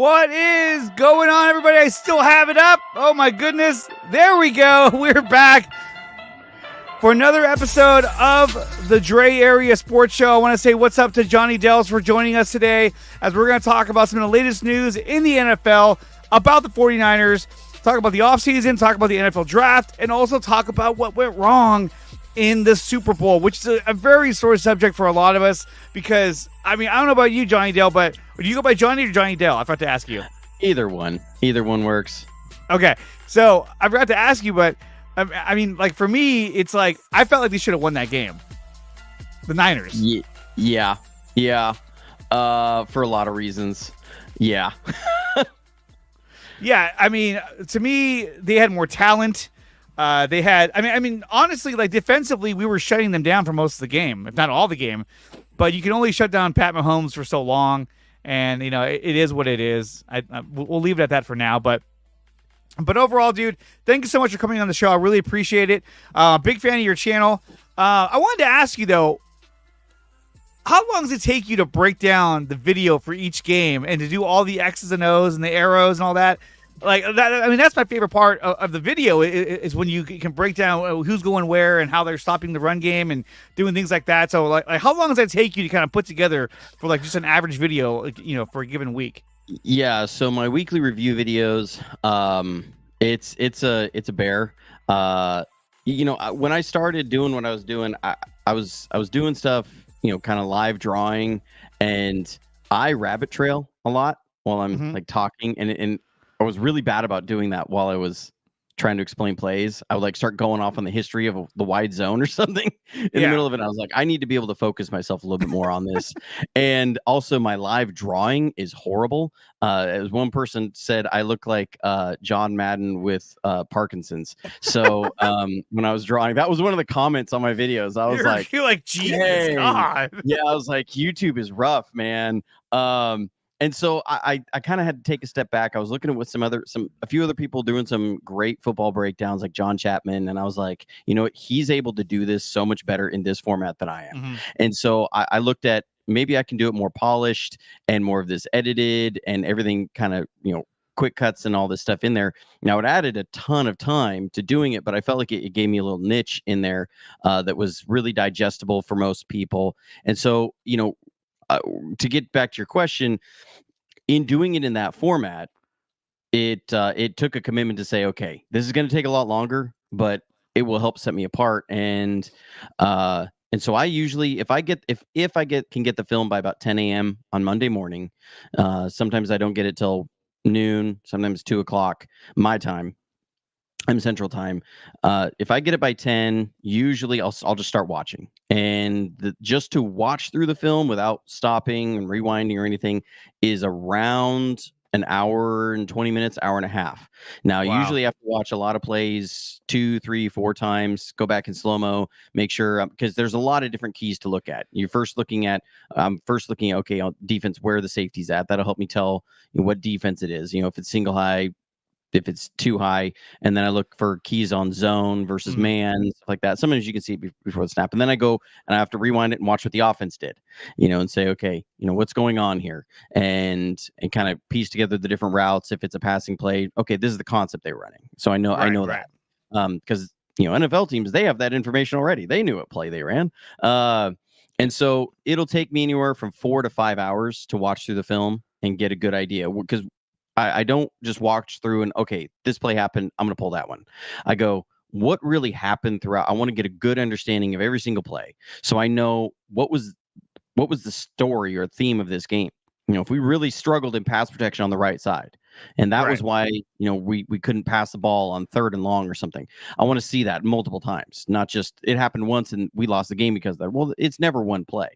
What is going on, everybody? I still have it up. Oh, my goodness. There we go. We're back for another episode of the Dre Area Sports Show. I want to say what's up to Johnny Dells for joining us today as we're going to talk about some of the latest news in the NFL about the 49ers, talk about the offseason, talk about the NFL draft, and also talk about what went wrong in the Super Bowl, which is a very sore subject for a lot of us because, I mean, I don't know about you, Johnny Dale, but do you go by Johnny or Johnny Dale? I forgot to ask you. Either one works. Okay, so I forgot to ask you, but I mean, like, for me, it's like I felt like they should have won that game. The Niners. Yeah. For a lot of reasons. Yeah. Yeah, I mean, to me, they had more talent. They had, I mean, honestly, like, defensively, we were shutting them down for most of the game, if not all the game. But you can only shut down Pat Mahomes for so long, and you know it is what it is. We'll leave it at that for now. But overall, dude, thank you so much for coming on the show. I really appreciate it. Big fan of your channel. I wanted to ask you though, how long does it take you to break down the video for each game and to do all the X's and O's and the arrows and all that? Like that, I mean, that's my favorite part of the video is when you can break down who's going where and how they're stopping the run game and doing things like that. So, like how long does that take you to kind of put together for like just an average video, you know, for a given week? Yeah. So my weekly review videos, it's a bear. You know, when I started doing what I was doing, I was doing stuff, you know, kind of live drawing, and I rabbit trail a lot while I'm like talking, and I was really bad about doing that while I was trying to explain plays. I would like start going off on the history of the wide zone or something in the middle of it. I was like, I need to be able to focus myself a little bit more on this. And also my live drawing is horrible. As one person said, I look like John Madden with Parkinson's. So when I was drawing, that was one of the comments on my videos. I was like, you're like, Jesus, hey. God. Yeah, I was like, YouTube is rough, man. And so I kind of had to take a step back. I was looking at with a few other people doing some great football breakdowns like John Chapman. And I was like, you know what? He's able to do this so much better in this format than I am. And so I looked at maybe I can do it more polished and more of this edited and everything kind of, you know, quick cuts and all this stuff in there. Now it added a ton of time to doing it, but I felt like it gave me a little niche in there that was really digestible for most people. And so, you know, to get back to your question, in doing it in that format, it took a commitment to say, okay, this is going to take a lot longer, but it will help set me apart. And so I usually, if I can get the film by about 10 a.m. on Monday morning, sometimes I don't get it till noon, sometimes 2:00 my time. I'm Central Time. If I get it by 10, usually I'll just start watching. And just to watch through the film without stopping and rewinding or anything is around an hour and 20 minutes, hour and a half. Now, usually I have to watch a lot of plays 2, 3, 4 times, go back in slow-mo, make sure, because there's a lot of different keys to look at. You're first looking at, okay, defense, where are the safeties at? That'll help me tell what defense it is. You know, if it's single high, if it's too high, and then I look for keys on zone versus man, stuff like that. Sometimes you can see it before the snap, and then I go and I have to rewind it and watch what the offense did, you know, and say, okay, you know, what's going on here, and kind of piece together the different routes. If it's a passing play, okay, this is the concept they're running, so I know that, because you know NFL teams, they have that information already. They knew what play they ran, and so it'll take me anywhere from 4 to 5 hours to watch through the film and get a good idea, because I don't just watch through and, okay, this play happened, I'm going to pull that one. I go, what really happened throughout? I want to get a good understanding of every single play, so I know what was the story or theme of this game. You know, if we really struggled in pass protection on the right side, and that was why, you know, we couldn't pass the ball on 3rd and long or something. I want to see that multiple times, not just it happened once and we lost the game because of that. Well, it's never one play.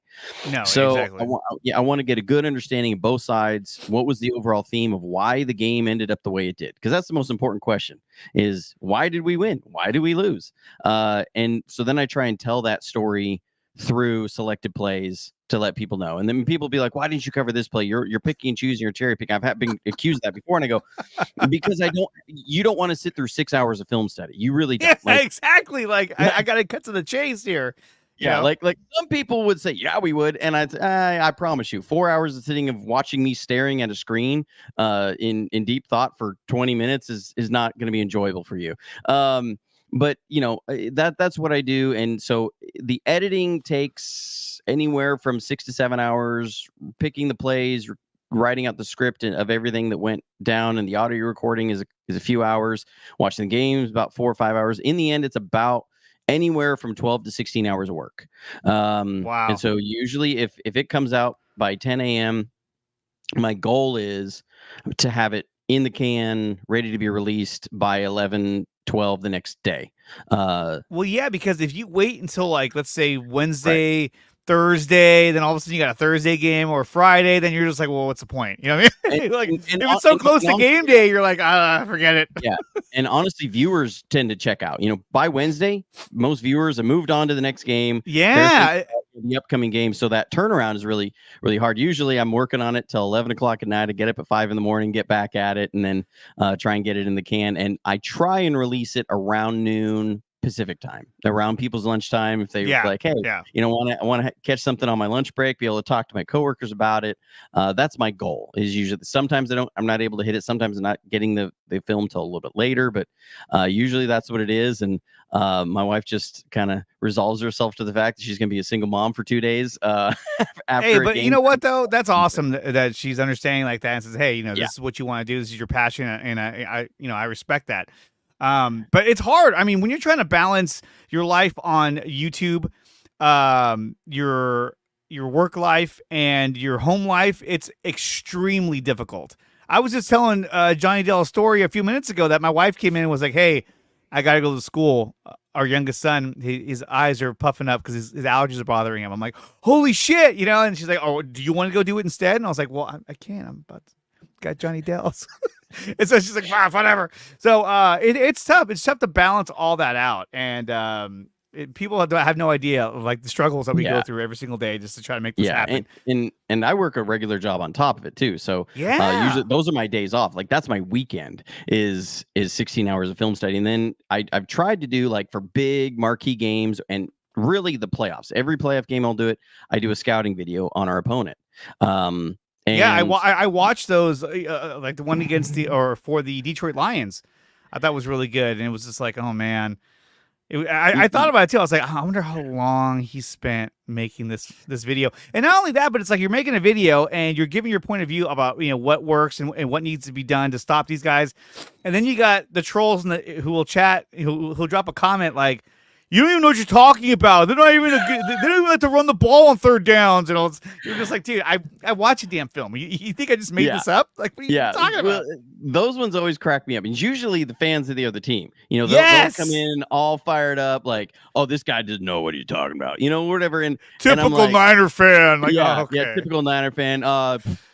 No, so exactly. I want to get a good understanding of both sides. What was the overall theme of why the game ended up the way it did? Because that's the most important question: is why did we win? Why did we lose? And so then I try and tell that story through selected plays to let people know. And then people be like, why didn't you cover this play? You're picking and choosing, you're cherry picking. I've been accused of that before. And I go, because you don't want to sit through 6 hours of film study. You really don't. Yeah, exactly. Like I got to cut to the chase here. You Yeah, know? like some people would say, yeah, we would, and I promise you, 4 hours of sitting of watching me staring at a screen, in deep thought for 20 minutes is not going to be enjoyable for you. But that's what I do, and so the editing takes anywhere from 6 to 7 hours. Picking the plays, writing out the script of everything that went down, and the audio recording is a few hours. Watching the games about 4 or 5 hours. In the end, it's about anywhere from 12 to 16 hours of work. And Wow. so usually if it comes out by 10 a.m., my goal is to have it in the can, ready to be released by 11, 12 the next day. Well, yeah, because if you wait until like let's say Right. Wednesday, Thursday, then all of a sudden you got a Thursday game or Friday, then you're just like, well, what's the point? You know what I And mean? Like and and if hon it's so and close and to game honestly, day, you're like, forget it. yeah. And honestly, viewers tend to check out. By Wednesday, most viewers have moved on to the next game. They're thinking Yeah. about the upcoming game. So that turnaround is really, really hard. Usually I'm working on it till 11 o'clock at night. I get up at 5 in the morning, get back at it, and then try and get it in the can. And I try and release it around noon Pacific time, around people's lunchtime. If they Yeah. like, hey, Yeah. I want to catch something on my lunch break, be able to talk to my coworkers about it. That's my goal. Is usually sometimes I'm not able to hit it. Sometimes I'm not getting the film till a little bit later, but usually that's what it is. And my wife just kind of resolves herself to the fact that she's going to be a single mom for 2 days Hey, after a but you game. know what though? That's awesome that she's understanding like that and says, "Hey, Yeah, this is what you want to do. This is your passion," and I respect that. But it's hard. I mean, when you're trying to balance your life on YouTube, your work life and your home life, it's extremely difficult. I was just telling Johnny Dell a story a few minutes ago that my wife came in and was like, "Hey, I got to go to school. Our youngest son, his eyes are puffing up because his allergies are bothering him." I'm like, "Holy shit!" And she's like, "Oh, do you want to go do it instead?" And I was like, "Well, I can't. I'm about to got Johnny Dell's." And so she's like, whatever. So it's tough. It's tough to balance all that out. And people have no idea like the struggles that we go yeah. through every single day just to try to make this Yeah, and happen. and I work a regular job on top of it too. So usually Yeah. those are my days off. Like that's my weekend is 16 hours of film study. And then I've tried to do like for big marquee games and really the playoffs. Every playoff game I'll do it. I do a scouting video on our opponent. Um Yeah, and I watched those like the one against the or for the Detroit Lions. I thought was really good, and it was just like, oh man, I thought about it too. I was like, I wonder how long he spent making this video. And not only that, but it's like you're making a video and you're giving your point of view about what works and what needs to be done to stop these guys. And then you got the trolls who will chat, who'll drop a comment like, "You don't even know what you're talking about. They're not even they don't even like to run the ball on third downs." And you're just like, dude, I watch a damn film. You think I just made yeah. this up? Like, what are you Yeah, talking well, about? those ones always crack me up. And usually the fans of the other team, they'll come Yes. in all fired up, like, "Oh, this guy doesn't know what he's talking about," whatever. And I'm Typical like, Niner fan. Like, oh, yeah, okay. typical Niner fan,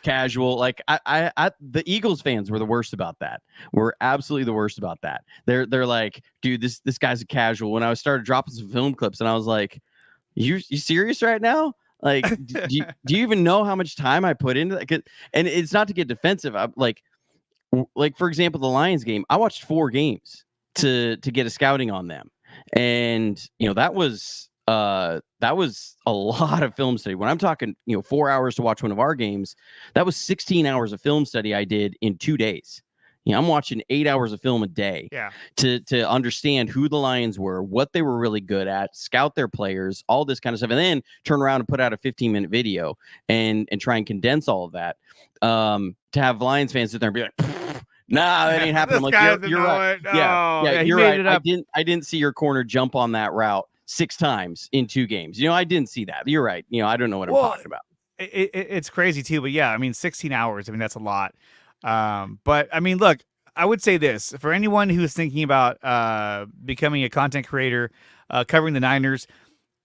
casual. Like the Eagles fans were the worst about that. We're absolutely the worst about that. They're like, dude, this guy's a casual. When I started dropping some film clips, and I was like, you serious right now? Like, do you even know how much time I put into that? And it's not to get defensive. I'm like for example, the Lions game. I watched 4 games to get a scouting on them, and that was a lot of film study. When I'm talking 4 hours to watch one of our games, that was 16 hours of film study I did in 2 days. I'm watching 8 hours of film a day Yeah. to understand who the Lions were, what they were really good at, scout their players, all this kind of stuff, and then turn around and put out a 15-minute video and try and condense all of that. To have Lions fans sit there and be like, "Nah, that ain't happening." I'm This like, guy you're doesn't you're know right. it. Yeah, Oh, yeah, yeah, he you're made right. it I up. didn't see your corner jump on that route 6 times in 2 games. I didn't see that. You're right. I don't know what I'm Well, talking about. it's crazy too, but yeah, I mean, 16 hours. I mean, that's a lot. But I mean, look, I would say this for anyone who's thinking about becoming a content creator, covering the Niners.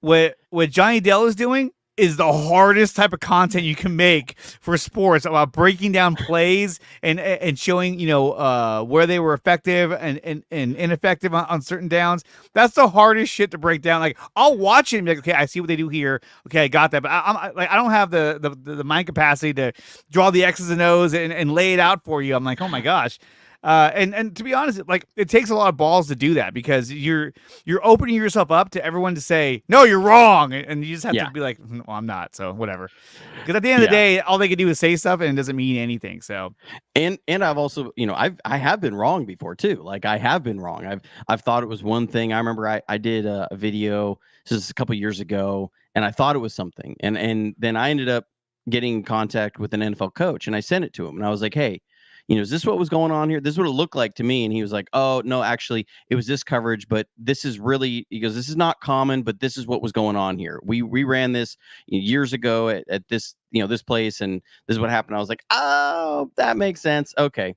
What Johnny Dell is doing is the hardest type of content you can make for sports about breaking down plays and showing where they were effective and ineffective on certain downs. That's the hardest shit to break down. Like I'll watch it and be like, okay, I see what they do here. Okay, I got that, but I don't have the mind capacity to draw the X's and O's and lay it out for you. I'm like, oh my gosh. And to be honest, like it takes a lot of balls to do that because you're opening yourself up to everyone to say no, you're wrong, and you just have Yeah. to be like, well, I'm not, so whatever. Because at the end of the Yeah. day, all they can do is say stuff, and it doesn't mean anything. So And I've also, I have been wrong before too. Like I have been wrong. I've thought it was one thing. I remember I did a video, this is a couple years ago, and I thought it was something. And then I ended up getting in contact with an NFL coach, and I sent it to him, and I was like, "Hey, is this what was going on here? This is what it looked like to me." And he was like, "Oh, no, actually, it was this coverage, but this is really," he goes, "this is not common, but this is what was going on here. We ran this years ago at this, this place, and this is what happened." I was like, "Oh, that makes sense. Okay.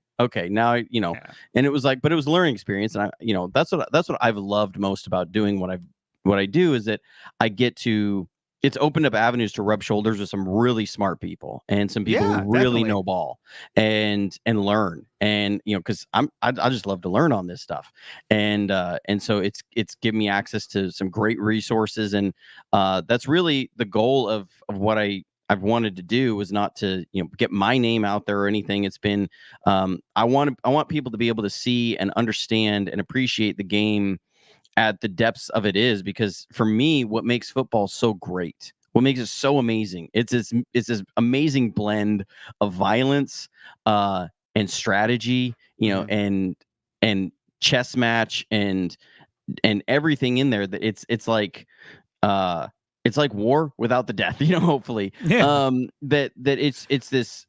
Now, yeah, and it was like, but it was a learning experience. And that's what I've loved most about doing what I do is that I get to, it's opened up avenues to rub shoulders with some really smart people and some people yeah, who really definitely. know ball and learn. And, because I just love to learn on this stuff. And so it's given me access to some great resources. And that's really the goal of what I've wanted to do, was not to get my name out there or anything. It's been I want people to be able to see and understand and appreciate the game at the depths of it is, because for me, what makes football so great, what makes it so amazing, it's this amazing blend of violence and strategy, Mhm. and chess match and everything in there, that uh it's like war without the death, hopefully. Yeah, That it's this,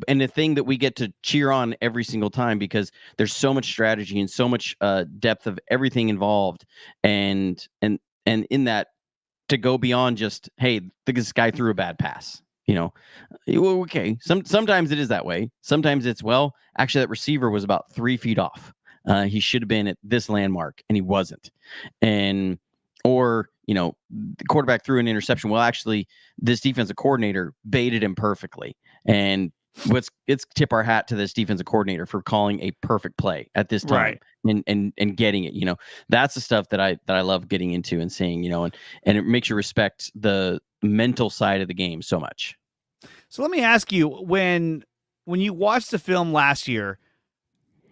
and the thing that we get to cheer on every single time, because there's so much strategy and so much depth of everything involved. And in that, to go beyond just, hey, this guy threw a bad pass, well, okay, sometimes it is that way. Sometimes it's, well, actually that receiver was about 3 feet off. He should have been at this landmark and he wasn't. And or the quarterback threw an interception. Well, actually, this defensive coordinator baited him perfectly. And let's tip our hat to this defensive coordinator for calling a perfect play at this time right. and getting it. That's the stuff that I love getting into and seeing. And it makes you respect the mental side of the game so much. So let me ask you, when you watched the film last year,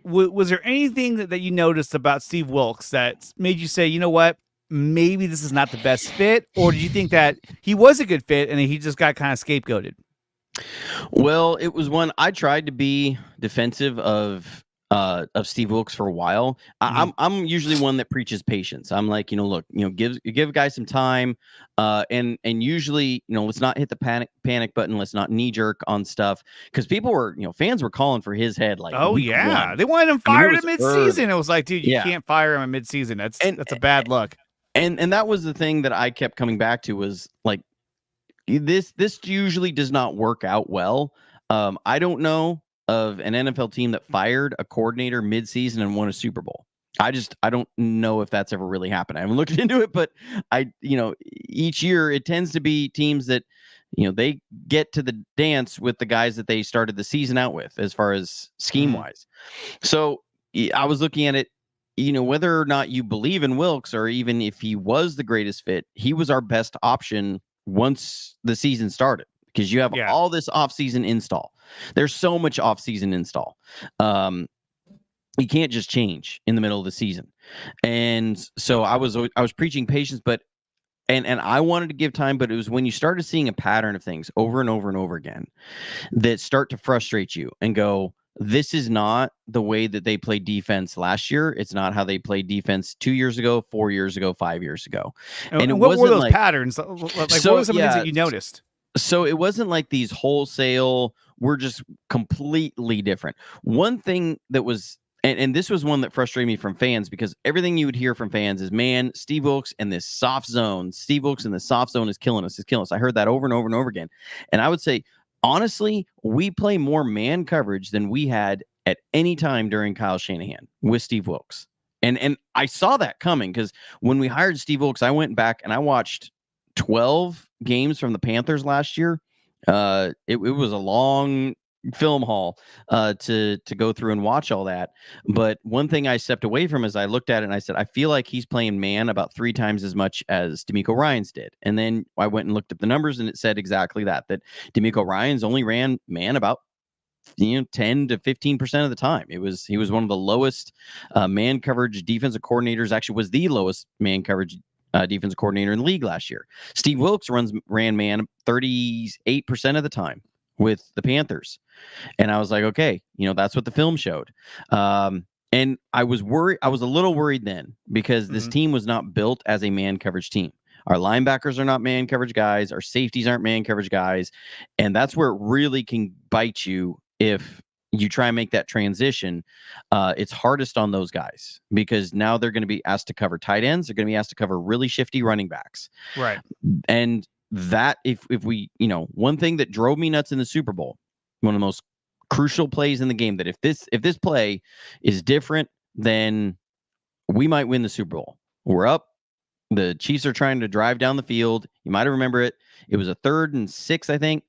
was there anything that you noticed about Steve Wilkes that made you say, you know what, maybe this is not the best fit, or did you think that he was a good fit and he just got kind of scapegoated? Well, it was one I tried to be defensive of Steve Wilkes for a while. Hmm. I'm usually one that preaches patience. I'm like, look, give guys some time, and usually, let's not hit the panic button. Let's not knee jerk on stuff, because fans were calling for his head like Oh week yeah, one. they wanted him I mean, it fired at was midseason. early. It was like, dude, you Yeah, can't fire him at midseason. That's and that's a bad look. and that was the thing that I kept coming back to, was like, this usually does not work out well. I don't know of an NFL team that fired a coordinator midseason and won a Super Bowl. I don't know if that's ever really happened. I haven't looked into it, but each year it tends to be teams that, they get to the dance with the guys that they started the season out with, as far as scheme Hmm. wise. So I was looking at it, whether or not you believe in Wilkes, or even if he was the greatest fit, he was our best option once the season started, because you have Yeah. all this off-season install. There's so much off-season install. You can't just change in the middle of the season. And so I was preaching patience, but and I wanted to give time, but it was when you started seeing a pattern of things over and over and over again that start to frustrate you and go, this is not the way that they played defense last year. It's not how they played defense 2 years ago, 4 years ago, 5 years ago. And it And what were wasn't those like, patterns? Like, what so were some of the things that yeah, you noticed? so it wasn't like these wholesale, we're just completely different. One thing that was, and this was one that frustrated me from fans, because everything you would hear from fans is, man, Steve Wilkes in this soft zone. Steve Wilkes in the soft zone is killing us, is killing us. I heard that over and over and over again. And I would say, honestly, we play more man coverage than we had at any time during Kyle Shanahan with Steve Wilkes. And I saw that coming, because when we hired Steve Wilkes, I went back and I watched 12 games from the Panthers last year. It was a long film haul to go through and watch all that. But one thing I stepped away from is, I looked at it and I said, I feel like he's playing man about 3 times as much as D'Amico Ryans did. And then I went and looked up the numbers, and it said exactly that D'Amico Ryans only ran man about 10 to 15% of the time. He was one of the lowest man coverage defensive coordinators. Actually, was the lowest man coverage defensive coordinator in the league last year. Steve Wilkes ran man 38% of the time with the Panthers, and I was like, okay, that's what the film showed. And I was worried. I was a little worried then because this team was not built as a man coverage team. Our linebackers are not man coverage guys. Our safeties aren't man coverage guys. And that's where it really can bite you if you try and make that transition. It's hardest on those guys because now they're going to be asked to cover tight ends. They're going to be asked to cover really shifty running backs. Right. And that, if we, one thing that drove me nuts in the Super Bowl, one of the most crucial plays in the game, that if this play is different, then we might win the Super Bowl. We're up. The Chiefs are trying to drive down the field. You might remember it. It was a 3rd and 6, I think,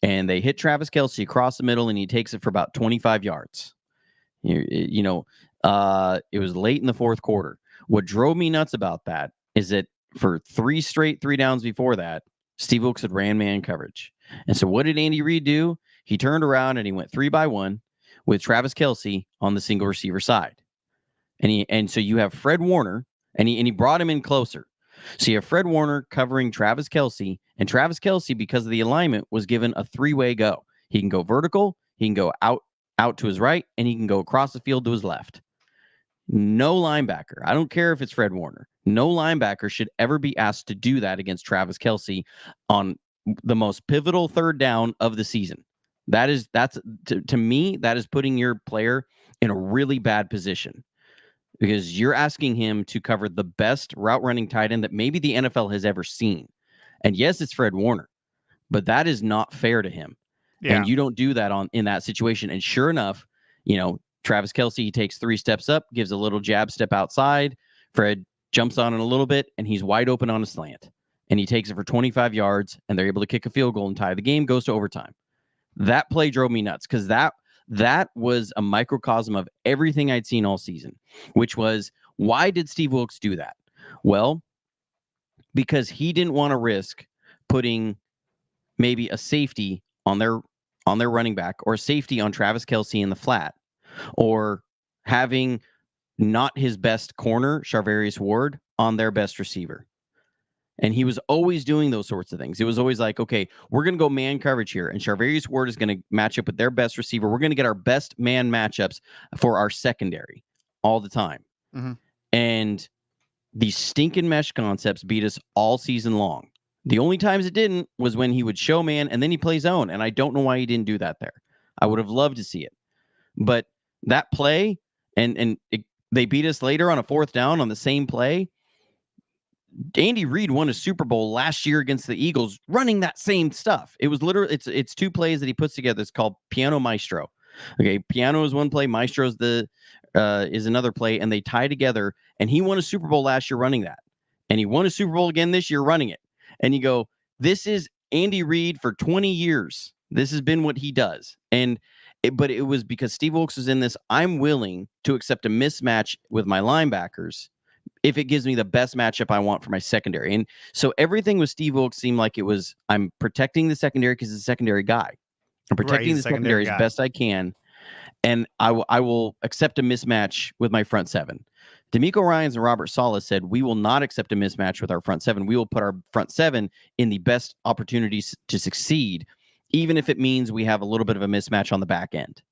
and they hit Travis Kelce across the middle, and he takes it for about 25 yards. It was late in the 4th quarter. What drove me nuts about that is that for 3 straight 3 downs before that, Steve Wilkes had ran man coverage. And so what did Andy Reid do? He turned around and he went 3-by-1 with Travis Kelce on the single receiver side. And so you have Fred Warner, and he brought him in closer. So you have Fred Warner covering Travis Kelce, and Travis Kelce, because of the alignment, was given a 3-way go. He can go vertical, he can go out to his right, and he can go across the field to his left. No linebacker, I don't care if it's Fred Warner, no linebacker should ever be asked to do that against Travis Kelce on the most pivotal 3rd down of the season. That's to me, that is putting your player in a really bad position, because you're asking him to cover the best route running tight end that maybe the NFL has ever seen. And yes, it's Fred Warner, but that is not fair to him. Yeah. And you don't do that in that situation. And sure enough, Travis Kelce, he takes 3 steps up, gives a little jab step outside. Fred jumps on it a little bit, and he's wide open on a slant. And he takes it for 25 yards, and they're able to kick a field goal and tie the game, goes to overtime. That play drove me nuts because that was a microcosm of everything I'd seen all season, which was, why did Steve Wilkes do that? Well, because he didn't want to risk putting maybe a safety on their running back, or a safety on Travis Kelce in the flat, or having not his best corner, Charvarius Ward, on their best receiver. And he was always doing those sorts of things. It was always like, okay, we're going to go man coverage here, and Charvarius Ward is going to match up with their best receiver. We're going to get our best man matchups for our secondary all the time. Mm-hmm. And these stinking mesh concepts beat us all season long. The only times it didn't was when he would show man and then he plays zone. And I don't know why he didn't do that there. I would have loved to see it. But that play, they beat us later on a 4th down on the same play. Andy Reid won a Super Bowl last year against the Eagles running that same stuff. It was literally, it's 2 plays that he puts together. It's called Piano Maestro. Okay, Piano is one play, Maestro is another play, and they tie together. And he won a Super Bowl last year running that. And he won a Super Bowl again this year running it. And you go, this is Andy Reid for 20 years. This has been what he does. But it was because Steve Wilkes was in this. I'm willing to accept a mismatch with my linebackers if it gives me the best matchup I want for my secondary. And so everything with Steve Wilkes seemed like it was, I'm protecting the secondary because he's a secondary guy. I'm protecting the secondary as best I can. And I will accept a mismatch with my front 7. D'Amico Ryans and Robert Saleh said, we will not accept a mismatch with our front 7. We will put our front 7 in the best opportunities to succeed, even if it means we have a little bit of a mismatch on the back end.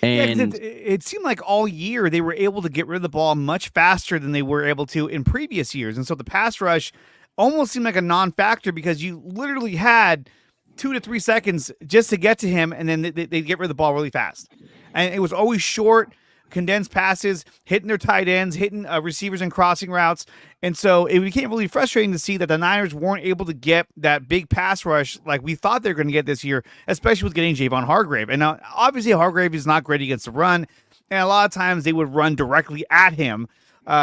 And it seemed like all year they were able to get rid of the ball much faster than they were able to in previous years. And so the pass rush almost seemed like a non-factor because you literally had 2 to 3 seconds just to get to him, and then they'd get rid of the ball really fast. And it was always short, condensed passes, hitting their tight ends, hitting receivers and crossing routes. And so it became really frustrating to see that the Niners weren't able to get that big pass rush like we thought they were going to get this year, especially with getting Javon Hargrave. And now, obviously, Hargrave is not great against the run, and a lot of times they would run directly at him,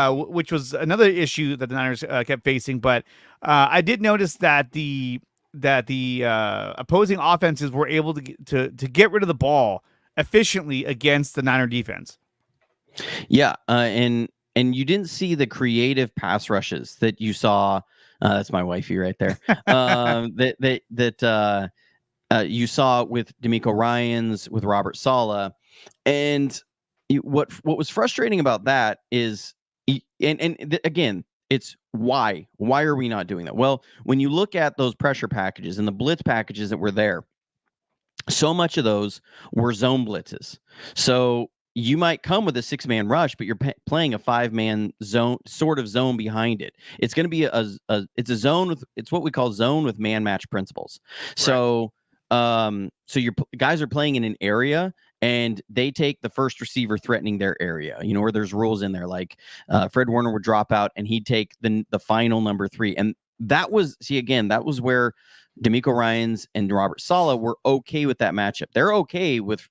which was another issue that the Niners kept facing. But I did notice that the opposing offenses were able to get rid of the ball efficiently against the Niner defense. Yeah, and you didn't see the creative pass rushes that you saw. That's my wifey right there. You saw with D'Amico Ryans, with Robert Saleh, and what was frustrating about that is, again, it's why are we not doing that? Well, when you look at those pressure packages and the blitz packages that were there, so much of those were zone blitzes. So you might come with a 6-man rush, but you're playing a 5-man zone behind it. It's going to be it's a zone with, it's what we call zone with man match principles. So so your guys are playing in an area, and they take the first receiver threatening their area, where there's rules in there, like Fred Warner would drop out and he'd take the final number 3. And that was where D'Amico Ryans and Robert Saleh were okay with that matchup. They're okay with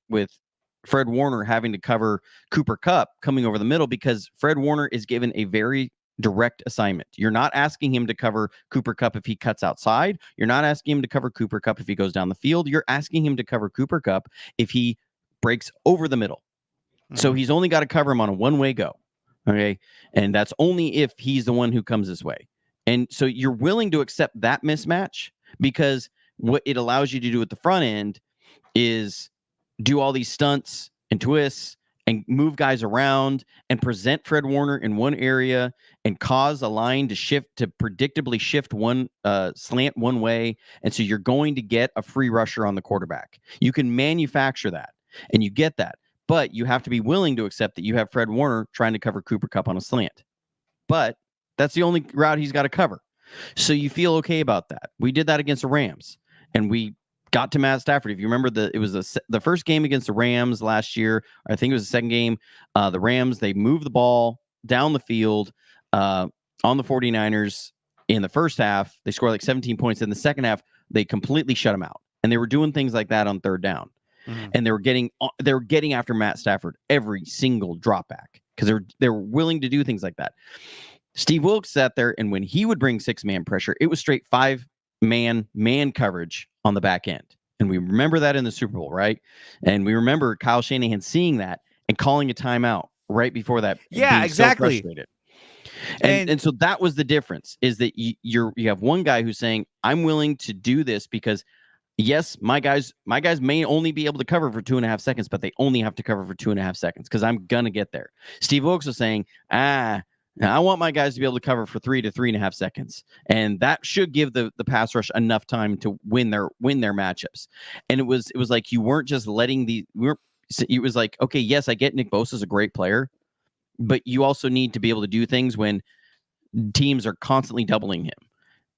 Fred Warner having to cover Cooper Kupp coming over the middle, because Fred Warner is given a very direct assignment. You're not asking him to cover Cooper Kupp if he cuts outside. You're not asking him to cover Cooper Kupp if he goes down the field. You're asking him to cover Cooper Kupp if he breaks over the middle. So he's only got to cover him on a one-way go. Okay. And that's only if he's the one who comes this way. And so you're willing to accept that mismatch, because what it allows you to do at the front end is do all these stunts and twists and move guys around and present Fred Warner in one area and cause a line to shift, to predictably shift one slant one way. And so you're going to get a free rusher on the quarterback. You can manufacture that, and you get that. But you have to be willing to accept that you have Fred Warner trying to cover Cooper Kupp on a slant. But that's the only route he's got to cover. So you feel okay about that. We did that against the Rams, and we got to Matt Stafford. If you remember, it was the first game against the Rams last year. I think it was the second game. The Rams, they moved the ball down the field on the 49ers in the first half. They scored like 17 points. In the second half, they completely shut them out. And they were doing things like that on third down. And they were getting after Matt Stafford every single drop back, because they were willing to do things like that. Steve Wilkes sat there, and when he would bring 6-man pressure, it was straight 5-man coverage on the back end. And we remember that in the Super Bowl, right? And we remember Kyle Shanahan seeing that and calling a timeout right before that. Yeah, exactly. So frustrated. And so that was the difference, is that you have one guy who's saying, I'm willing to do this because, yes, my guys may only be able to cover for 2.5 seconds, but they only have to cover for 2.5 seconds because I'm going to get there. Steve Wilkes was saying, I want my guys to be able to cover for 3 to 3.5 seconds. And that should give the pass rush enough time to win their matchups. And it was like, you weren't just letting it was like, okay, yes, I get Nick Bosa's a great player, but you also need to be able to do things when teams are constantly doubling him.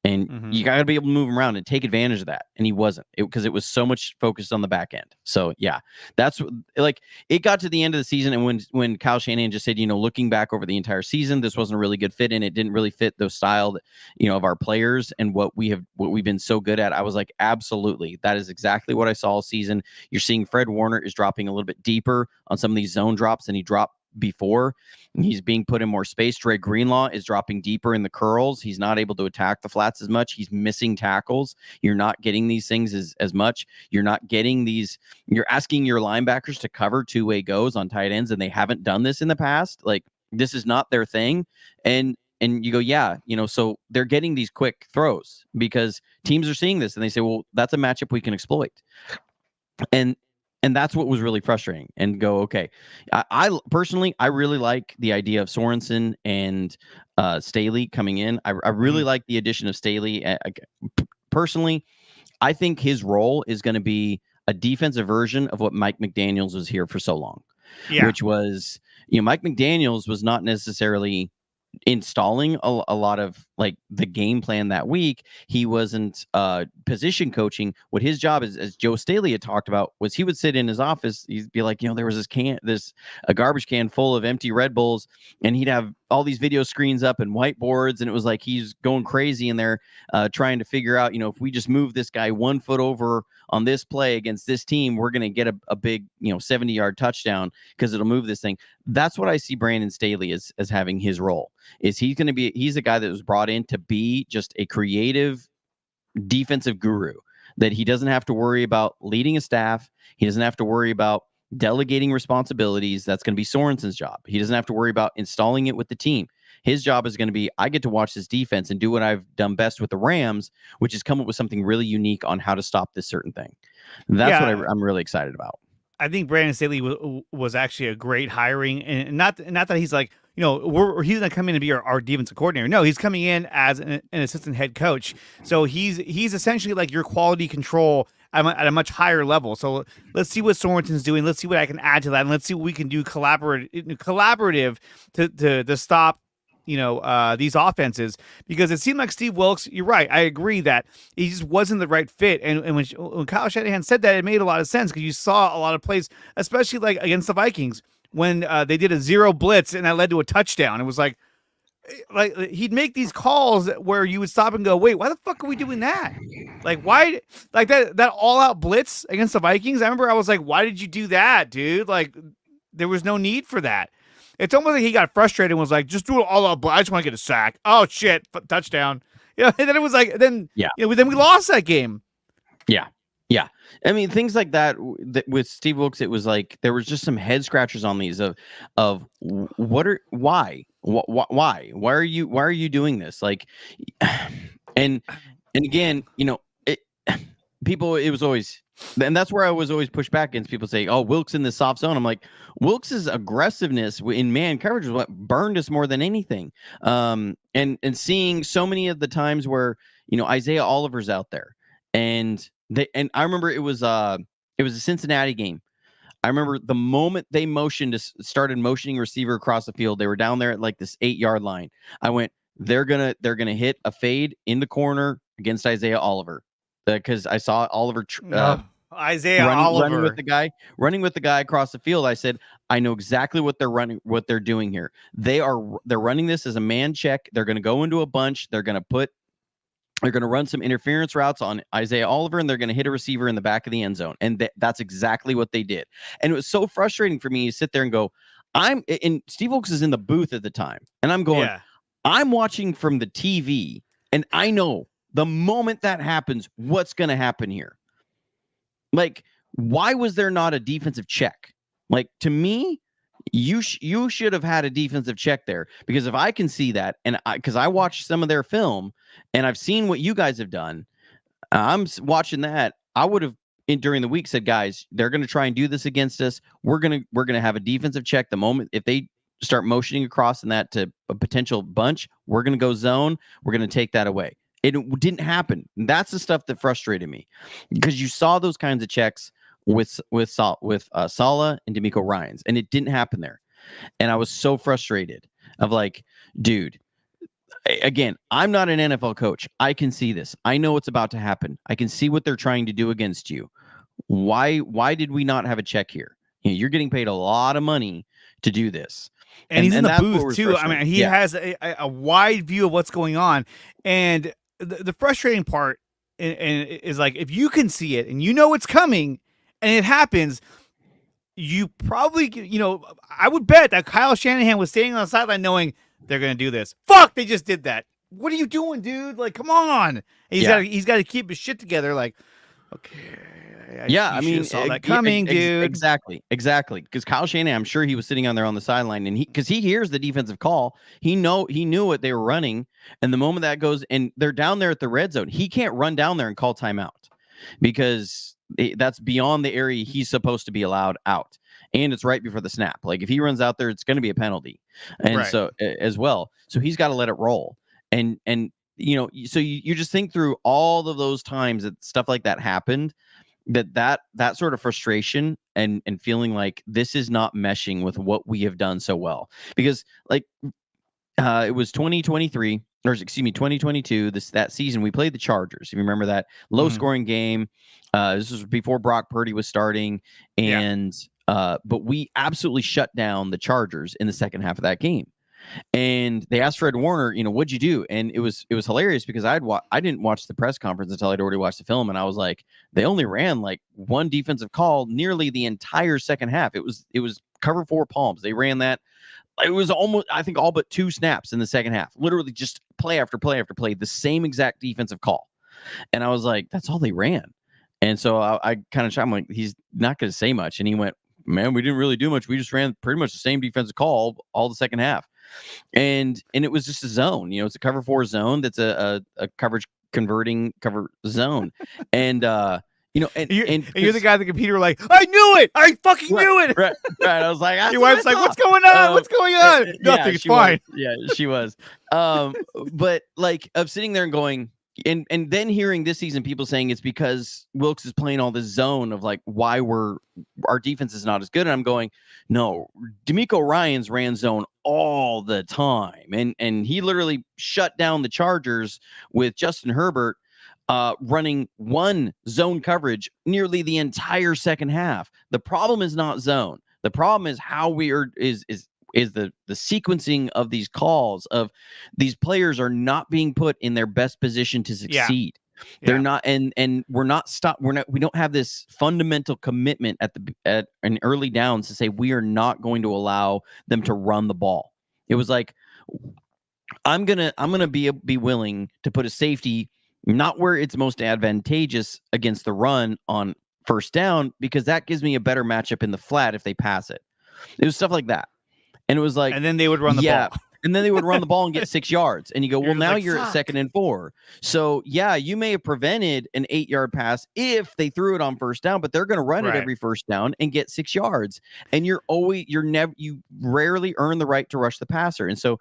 And you got to be able to move him around and take advantage of that. And he wasn't, because it was so much focused on the back end. So, yeah, that's like, it got to the end of the season. And when Kyle Shanahan just said, looking back over the entire season, this wasn't a really good fit, and it didn't really fit the style that, of our players and what we've been so good at. I was like, absolutely. That is exactly what I saw all season. You're seeing Fred Warner is dropping a little bit deeper on some of these zone drops than he dropped before. He's being put in more space. Dre Greenlaw is dropping deeper in the curls. He's not able to attack the flats as much. He's missing tackles. You're not getting these things as much. You're not getting these. You're asking your linebackers to cover two-way goes on tight ends, and they haven't done this in the past. Like, this is not their thing. And you go, yeah, so they're getting these quick throws because teams are seeing this, and they say, well, that's a matchup we can exploit. And that's what was really frustrating, and go, okay. I personally, I really like the idea of Sorensen and Staley coming in. I really like the addition of Staley. Personally, I think his role is going to be a defensive version of what Mike McDaniels was here for so long, which was, Mike McDaniels was not necessarily installing a lot of like the game plan that week. He wasn't position coaching. What his job is, as Joe Staley had talked about, was he would sit in his office. He'd be like, there was a garbage can full of empty Red Bulls, and he'd have all these video screens up and whiteboards, and it was like he's going crazy in there trying to figure out, if we just move this guy 1 foot over on this play against this team, we're going to get a big 70-yard touchdown because it'll move this thing. That's what I see Brandon Staley as having his role. Is he's a guy that was brought in to be just a creative defensive guru, that he doesn't have to worry about leading a staff. He doesn't have to worry about delegating responsibilities. That's going to be Sorensen's job. He doesn't have to worry about installing it with the team. His job is going to be, I get to watch this defense and do what I've done best with the Rams, which is come up with something really unique on how to stop this certain thing. That's what Yeah, I'm really excited about. I think Brandon Staley was actually a great hiring, and not that he's like, he's gonna come in and be our defensive coordinator. No, he's coming in as an assistant head coach. So he's essentially like your quality control at a much higher level. So let's see what Sorensen's doing. Let's see what I can add to that, and let's see what we can do collaborative to stop these offenses, because it seemed like Steve Wilkes, you're right, I agree that he just wasn't the right fit. And when Kyle Shanahan said that, it made a lot of sense, because you saw a lot of plays, especially like against the Vikings, when they did a zero blitz and that led to a touchdown. It was like he'd make these calls where you would stop and go, wait, why the fuck are we doing that? Like, why, like that all out blitz against the Vikings? I remember I was like, why did you do that, dude? Like, there was no need for that. It's almost like he got frustrated and was like, just do it all out. I just want to get a sack. Oh shit, touchdown. And then it was like, then then we lost that game. Yeah. Yeah. I mean, things like that with Steve Wilkes, it was like there was just some head scratchers on these of why are you doing this? Like, and again, people, it was always, and that's where I was always pushed back against people saying, oh, Wilkes in the soft zone. I'm like, Wilkes's aggressiveness in man coverage was what burned us more than anything. And seeing so many of the times where, Isaiah Oliver's out there, and I remember it was a Cincinnati game. I remember the moment they started motioning receiver across the field, they were down there at like this 8-yard line. I went, they're gonna hit a fade in the corner against Isaiah Oliver, because I saw Oliver Isaiah Oliver running with the guy across the field. I said, I know exactly what they're doing here. They're running this as a man check. They're going to go into a bunch. They're going to run some interference routes on Isaiah Oliver, and they're going to hit a receiver in the back of the end zone. And that's exactly what they did. And it was so frustrating for me to sit there and go, and Steve Wilkes is in the booth at the time, and I'm going, I'm watching from the TV, and I know the moment that happens, what's going to happen here. Like, why was there not a defensive check? Like, to me, you should have had a defensive check there, because if I can see that, and because I watched some of their film and I've seen what you guys have done, I'm watching that. I would have during the week said, guys, they're going to try and do this against us. We're going to have a defensive check the moment if they start motioning across in that to a potential bunch. We're going to go zone. We're going to take that away. It didn't happen. That's the stuff that frustrated me, because you saw those kinds of checks with Saleh and DeMeco Ryans, and it didn't happen there. And I was so frustrated of like, dude, again, I'm not an NFL coach. I can see this. I know what's about to happen. I can see what they're trying to do against you. Why did we not have a check here? You're getting paid a lot of money to do this. And he's in the booth too. I mean, he has a wide view of what's going on. And the frustrating part is like, if you can see it and you know it's coming and it happens, you probably, I would bet that Kyle Shanahan was standing on the sideline knowing they're going to do this. Fuck, they just did that. What are you doing, dude? Like, come on. And he's got to keep his shit together. Like, okay. I mean, saw that coming, dude. Exactly. Because Kyle Shanahan, I'm sure he was sitting on there on the sideline, and because he hears the defensive call, he knew what they were running, and the moment that goes, and they're down there at the red zone, he can't run down there and call timeout, because that's beyond the area he's supposed to be allowed out, and it's right before the snap. Like, if he runs out there, it's going to be a penalty, and so as well, so he's got to let it roll, and so you just think through all of those times that stuff like that happened. That sort of frustration and feeling like this is not meshing with what we have done so well, because like it was 2023 or excuse me 2022 that season we played the Chargers, if you remember that low scoring game. This was before Brock Purdy was starting, and but we absolutely shut down the Chargers in the second half of that game. And they asked Fred Warner, what'd you do? And it was hilarious, because I didn't watch the press conference until I'd already watched the film, and I was like, they only ran like one defensive call nearly the entire second half. It was cover 4 palms. They ran that. It was almost, I think, all but 2 snaps in the second half. Literally just play after play after play, the same exact defensive call. And I was like, that's all they ran. And so I kind of, I'm like, he's not going to say much. And he went, man, we didn't really do much. We just ran pretty much the same defensive call all the second half. And it was just a zone, it's a cover 4 zone. That's a coverage converting cover zone. And, And you're the guy at the computer like, I knew it. I fucking knew it. Right. I was like, your wife's like, what's going on? What's going on? Nothing. It's fine. Yeah, she was. But like of sitting there and going, and then hearing this season people saying it's because Wilkes is playing all this zone of like why our defense is not as good. And I'm going, no, D'Amico Ryans ran zone all the time. And he literally shut down the Chargers with Justin Herbert running one zone coverage nearly the entire second half. The problem is not zone. The problem is how is the sequencing of these calls of these players are not being put in their best position to succeed. Yeah. They're not, and we don't have this fundamental commitment at an early downs to say we are not going to allow them to run the ball. It was like, I'm gonna be willing to put a safety not where it's most advantageous against the run on first down, because that gives me a better matchup in the flat if they pass it. It was stuff like that. And it was like, and then they would run the ball. And then they would run the ball and get 6 yards. And you go, well, now you're at 2nd and 4. So yeah, you may have prevented an 8-yard pass if they threw it on first down, but they're going to run it every first down and get 6 yards. And you rarely earn the right to rush the passer. And so,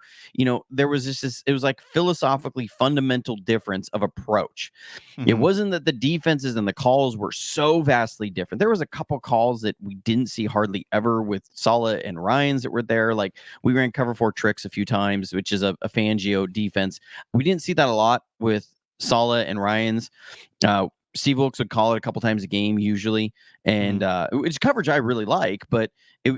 there was it was like philosophically fundamental difference of approach. Mm-hmm. It wasn't that the defenses and the calls were so vastly different. There was a couple calls that we didn't see hardly ever with Saleh and Ryans that were there. Like we ran cover 4 tricks a few times, which is a Fangio defense. We didn't see that a lot with Saleh and Ryans. Steve Wilkes would call it a couple times a game usually, and it's coverage I really like, but it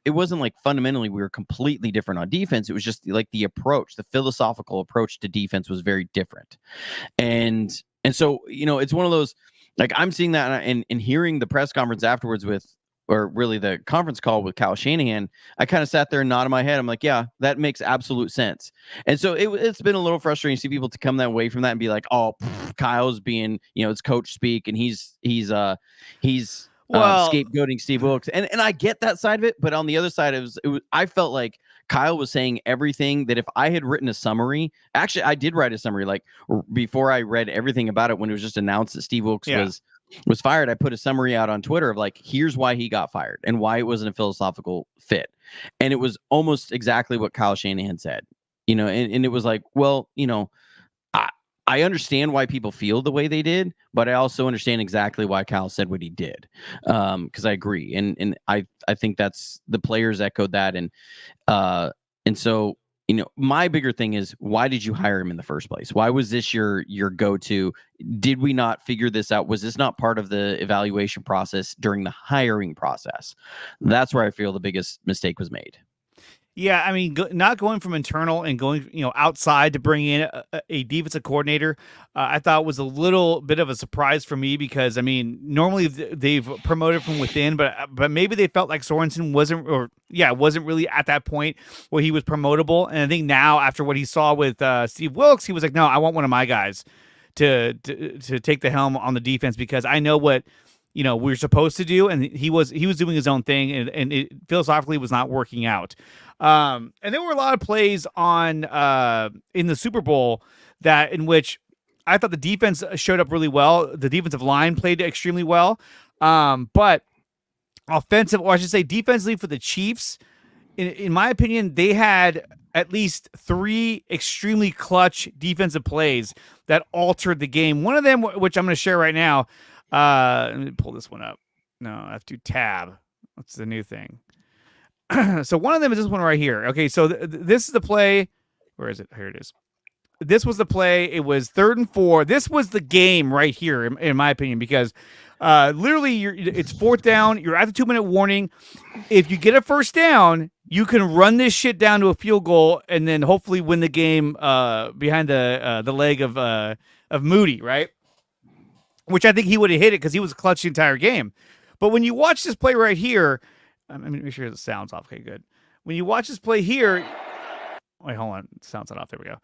wasn't like fundamentally we were completely different on defense. It was just like the approach, the philosophical approach to defense was very different, and so it's one of those, like I'm seeing that and hearing the press conference afterwards or really the conference call with Kyle Shanahan, I kind of sat there and nodded my head. I'm like, yeah, that makes absolute sense. And so it's been a little frustrating to see people to come that away from that and be like, oh, Kyle's being, it's coach speak and he's scapegoating Steve Wilkes. And I get that side of it, but on the other side, I felt like Kyle was saying everything that if I had written a summary, actually I did write a summary, like before I read everything about it, when it was just announced that Steve Wilkes was fired, I put a summary out on Twitter of like, here's why he got fired and why it wasn't a philosophical fit. And it was almost exactly what Kyle Shanahan said, and it was like, well, I understand why people feel the way they did, but I also understand exactly why Kyle said what he did. Cause I agree. And I think that's the players echoed that. And so, my bigger thing is, why did you hire him in the first place? Why was this your go-to? Did we not figure this out? Was this not part of the evaluation process during the hiring process? That's where I feel the biggest mistake was made. Yeah, I mean, not going from internal and going, outside to bring in a defensive coordinator, I thought was a little bit of a surprise for me because, I mean, normally they've promoted from within, but maybe they felt like Sorensen wasn't really at that point where he was promotable. And I think now, after what he saw with Steve Wilkes, he was like, no, I want one of my guys to take the helm on the defense because I know what we're supposed to do, and he was doing his own thing, and it philosophically was not working out. And there were a lot of plays on in the Super Bowl in which I thought the defense showed up really well. The defensive line played extremely well, but defensively for the Chiefs, in my opinion, they had at least 3 extremely clutch defensive plays that altered the game. One of them, which I'm going to share right now. Let me pull this one up. No, I have to tab. That's the new thing. So one of them is this one right here. Okay, so this is the play. Where is it? Here it is. This was the play. It was 3rd and 4. This was the game right here, in my opinion, because literally it's 4th down. You're at the 2-minute warning. If you get a first down, you can run this shit down to a field goal and then hopefully win the game behind the leg of Moody, right? Which I think he would have hit it because he was clutch the entire game. But when you watch this play right here, I'm going to make sure the sound's off. Okay, good. When you watch this play here, wait, hold on. The sound's not off. There we go.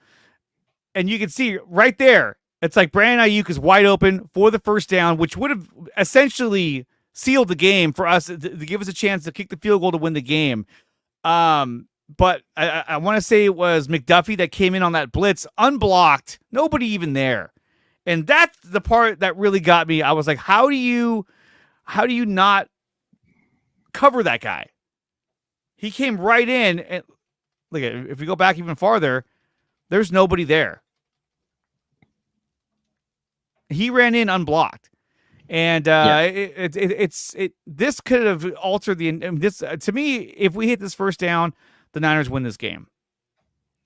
And you can see right there, it's like Brandon Ayuk is wide open for the first down, which would have essentially sealed the game for us to give us a chance to kick the field goal to win the game. But I want to say it was McDuffie that came in on that blitz, unblocked, nobody even there. And that's the part that really got me. I was like, how do you not cover that guy? He came right in, and look, if we go back even farther, there's nobody there. He ran in unblocked, and this could have altered the this to me. If we hit this first down, the Niners win this game.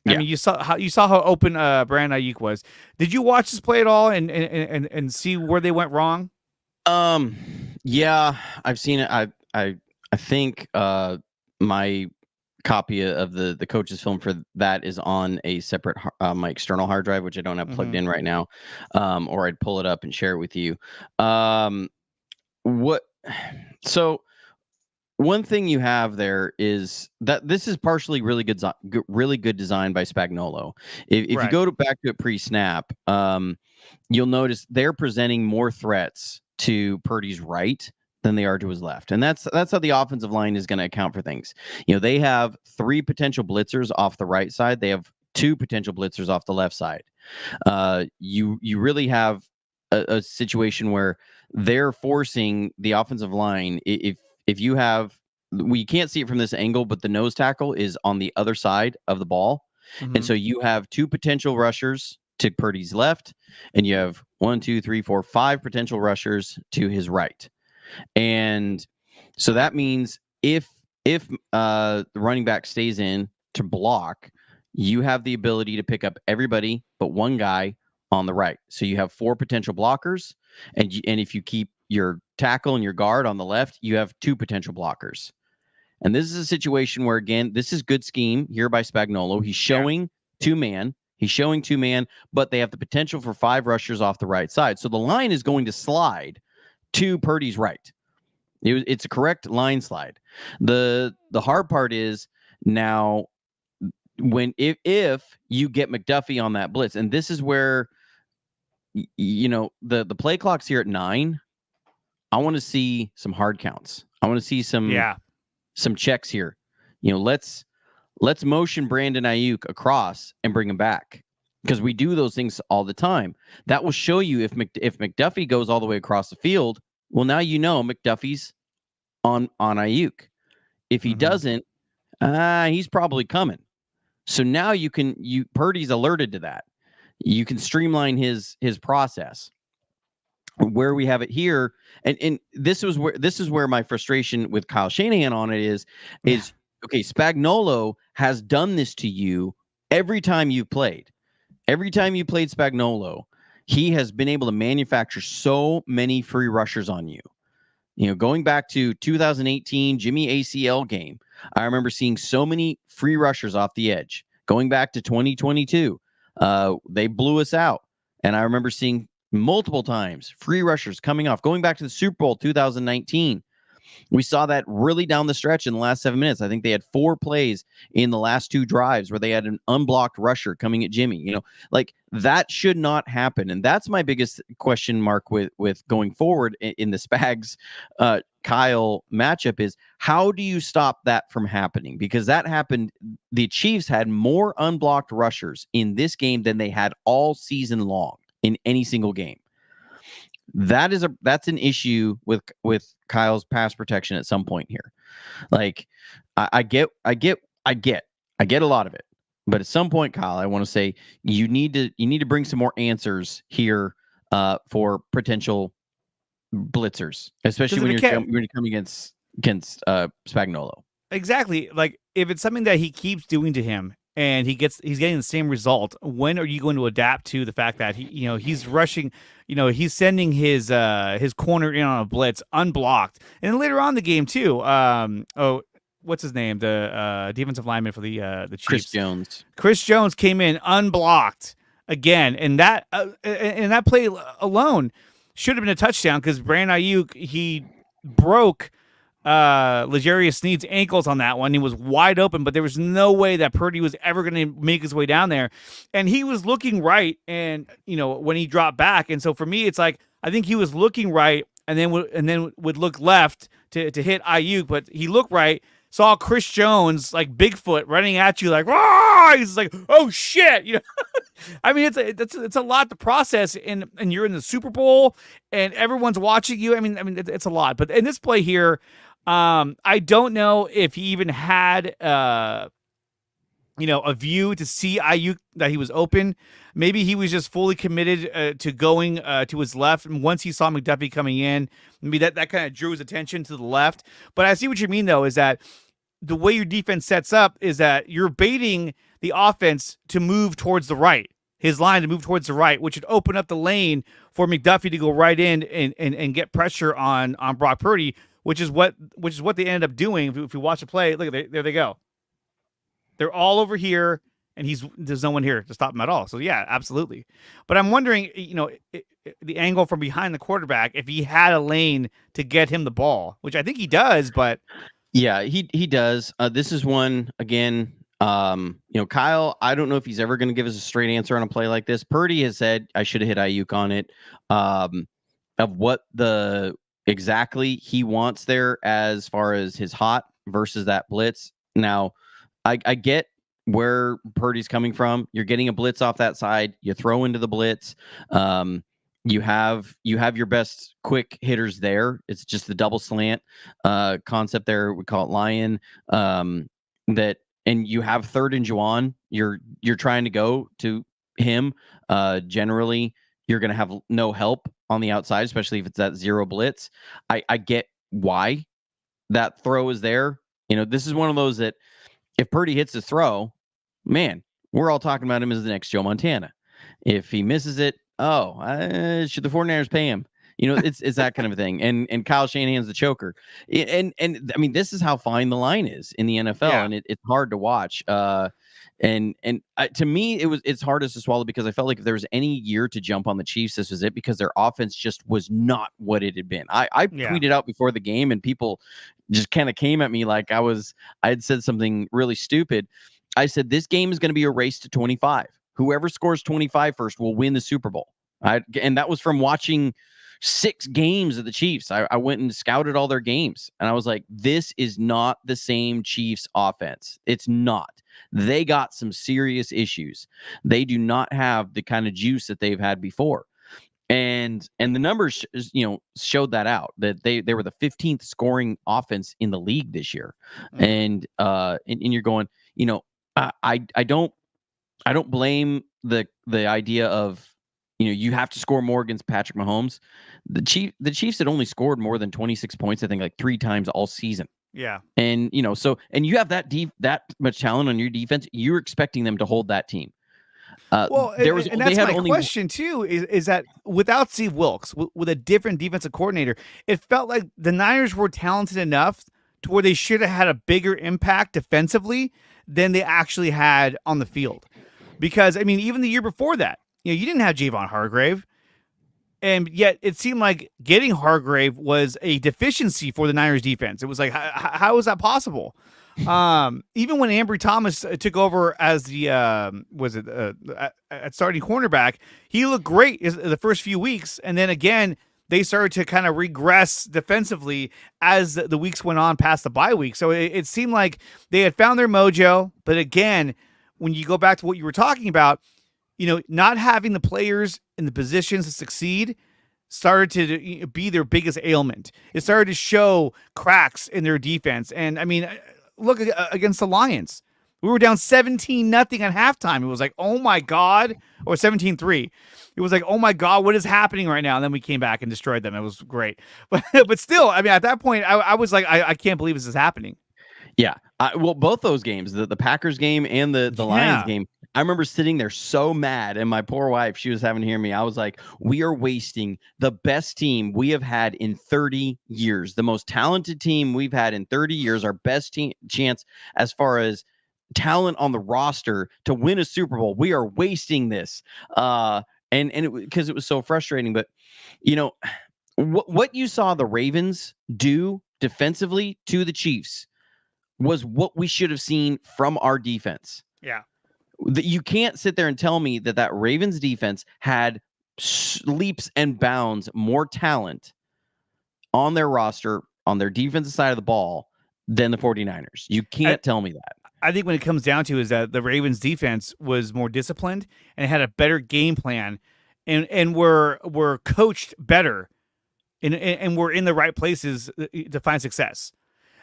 I mean, you saw how open Brandon Ayuk was. Did you watch this play at all and see where they went wrong? Yeah, I've seen it. I think my copy of the coach's film for that is on a separate my external hard drive, which I don't have plugged in right now. Or I'd pull it up and share it with you. So one thing you have there is that this is partially really good design by Spagnuolo. If you go back to it pre-snap, you'll notice they're presenting more threats to Purdy's right than they are to his left. And that's how the offensive line is going to account for things. They have 3 potential blitzers off the right side. They have 2 potential blitzers off the left side. You really have a situation where they're forcing the offensive line. If you have, we can't see it from this angle, but the nose tackle is on the other side of the ball. And so you have 2 potential rushers to Purdy's left, and you have 1, 2, 3, 4, 5 potential rushers to his right. And so that means if the running back stays in to block, you have the ability to pick up everybody but one guy on the right. So you have 4 potential blockers, and if you keep your tackle and your guard on the left, you have 2 potential blockers. And this is a situation where, again, this is good scheme here by Spagnuolo. He's showing 2-man. He's showing 2-man, but they have the potential for 5 rushers off the right side. So the line is going to slide to Purdy's right. It's a correct line slide. The hard part is now if you get McDuffie on that blitz, and this is where the play clock's here at 9. I want to see some hard counts. I want to see some checks here. Let's motion Brandon Ayuk across and bring him back, because we do those things all the time. That will show you if McDuffie goes all the way across the field. Well, now McDuffie's on Ayuk. If he doesn't, he's probably coming. So now Purdy's alerted to that. You can streamline his process. Where we have it here, and this is where my frustration with Kyle Shanahan on it is okay. Spagnuolo has done this to you every time you've played. Every time you played Spagnuolo, he has been able to manufacture so many free rushers on you. Going back to 2018 Jimmy ACL game, I remember seeing so many free rushers off the edge. Going back to 2022, they blew us out, and I remember seeing multiple times free rushers coming off. Going back to the Super Bowl 2019, we saw that really down the stretch in the last 7 minutes. I think they had 4 plays in the last 2 drives where they had an unblocked rusher coming at Jimmy. Like that should not happen. And that's my biggest question mark with going forward in the Spags Kyle matchup is, how do you stop that from happening? Because that happened. The Chiefs had more unblocked rushers in this game than they had all season long in any single game. That's an issue with Kyle's pass protection at some point here. Like I get a lot of it, but at some point, Kyle, I want to say you need to bring some more answers here for potential blitzers, especially when you're coming against Spagnuolo. Exactly. Like if it's something that he keeps doing to him, and he's getting the same result, when are you going to adapt to the fact that he's rushing, he's sending his corner in on a blitz unblocked, and then later on in the game too. What's his name? The defensive lineman for the Chiefs. Chris Jones came in unblocked again, and that play alone should have been a touchdown, because Brandon Ayuk, he broke L'Jarius Sneed's ankles on that one. He was wide open, but there was no way that Purdy was ever going to make his way down there. And he was looking right, and when he dropped back. And so for me, it's like, I think he was looking right, and then would look left to hit Ayuk, but he looked right, saw Chris Jones like Bigfoot running at you like, "Rah!" He's like, "Oh shit!" I mean, it's a lot to process, and you're in the Super Bowl, and everyone's watching you. I mean, it's a lot. But in this play here, I don't know if he even had a view to see Ayuk that he was open. Maybe he was just fully committed to going to his left, and once he saw McDuffie coming in, maybe that kind of drew his attention to the left. But I see what you mean, though, is that the way your defense sets up is that you're baiting the offense to move towards the right, his line to move towards the right, which would open up the lane for McDuffie to go right in and get pressure on Brock Purdy, which is what they ended up doing. If you watch the play, look, there they go. They're all over here, and there's no one here to stop him at all. So yeah, absolutely. But I'm wondering, the angle from behind the quarterback, if he had a lane to get him the ball, which I think he does, but Yeah, he does. This is one again. Kyle, I don't know if he's ever going to give us a straight answer on a play like this. Purdy has said I should have hit Ayuk on it. Of what the exactly he wants there as far as his hot versus that blitz. Now, I get where Purdy's coming from. You're getting a blitz off that side. You throw into the blitz. You have your best quick hitters there. It's just the double slant concept there. We call it lion. That and you have third and Juwan. You're trying to go to him. Generally, you're going to have no help on the outside, especially if it's that zero blitz. I get why that throw is there. This is one of those that if Purdy hits the throw, man, we're all talking about him as the next Joe Montana. If he misses it, should the 49ers pay him? It's that kind of a thing. And Kyle Shanahan's the choker. And I mean, this is how fine the line is in the NFL, yeah. and it's hard to watch. And to me, it's hardest to swallow because I felt like if there was any year to jump on the Chiefs, this was it, because their offense just was not what it had been. I tweeted out before the game, and people just kind of came at me like I had said something really stupid. I said, this game is going to be a race to 25. Whoever scores 25 first will win the Super Bowl. And that was from watching 6 games of the Chiefs. I went and scouted all their games, and I was like, this is not the same Chiefs offense. It's not. They got some serious issues. They do not have the kind of juice that they've had before. And the numbers, showed that out, that they were the 15th scoring offense in the league this year. And you're going, I don't blame the idea of, you have to score more against Patrick Mahomes. The Chiefs had only scored more than 26 points, I think, like 3 times all season. Yeah. And and you have that much talent on your defense, you're expecting them to hold that team. Well, and that's my question too, is that without Steve Wilks, with a different defensive coordinator, it felt like the Niners were talented enough to where they should have had a bigger impact defensively than they actually had on the field. Because, I mean, even the year before that, you didn't have Javon Hargrave, and yet it seemed like getting Hargrave was a deficiency for the Niners defense. It was like, how is that possible? Even when Ambry Thomas took over as the at starting cornerback, he looked great the first few weeks, and then again they started to kind of regress defensively as the weeks went on past the bye week. So it seemed like they had found their mojo, but again, when you go back to what you were talking about, not having the players in the positions to succeed started to be their biggest ailment. It started to show cracks in their defense, and I mean, look against the Lions. We were down 17-0 at halftime. It was like, oh my God, or 17-3. It was like, oh my God, what is happening right now? And then we came back and destroyed them. It was great. But still, I mean, at that point, I was like, I can't believe this is happening. Yeah. Well, both those games, the Packers game and the Lions game, I remember sitting there so mad, and my poor wife, she was having to hear me. I was like, we are wasting the best team we have had in 30 years, the most talented team we've had in 30 years, our best chance as far as talent on the roster to win a Super Bowl. We are wasting this. And because it was so frustrating. But, what you saw the Ravens do defensively to the Chiefs was what we should have seen from our defense. Yeah. You can't sit there and tell me that Ravens defense had leaps and bounds more talent on their roster, on their defensive side of the ball, than the 49ers. You can't tell me that. I think when it comes down to is that the Ravens defense was more disciplined and had a better game plan, and were coached better, and were in the right places to find success.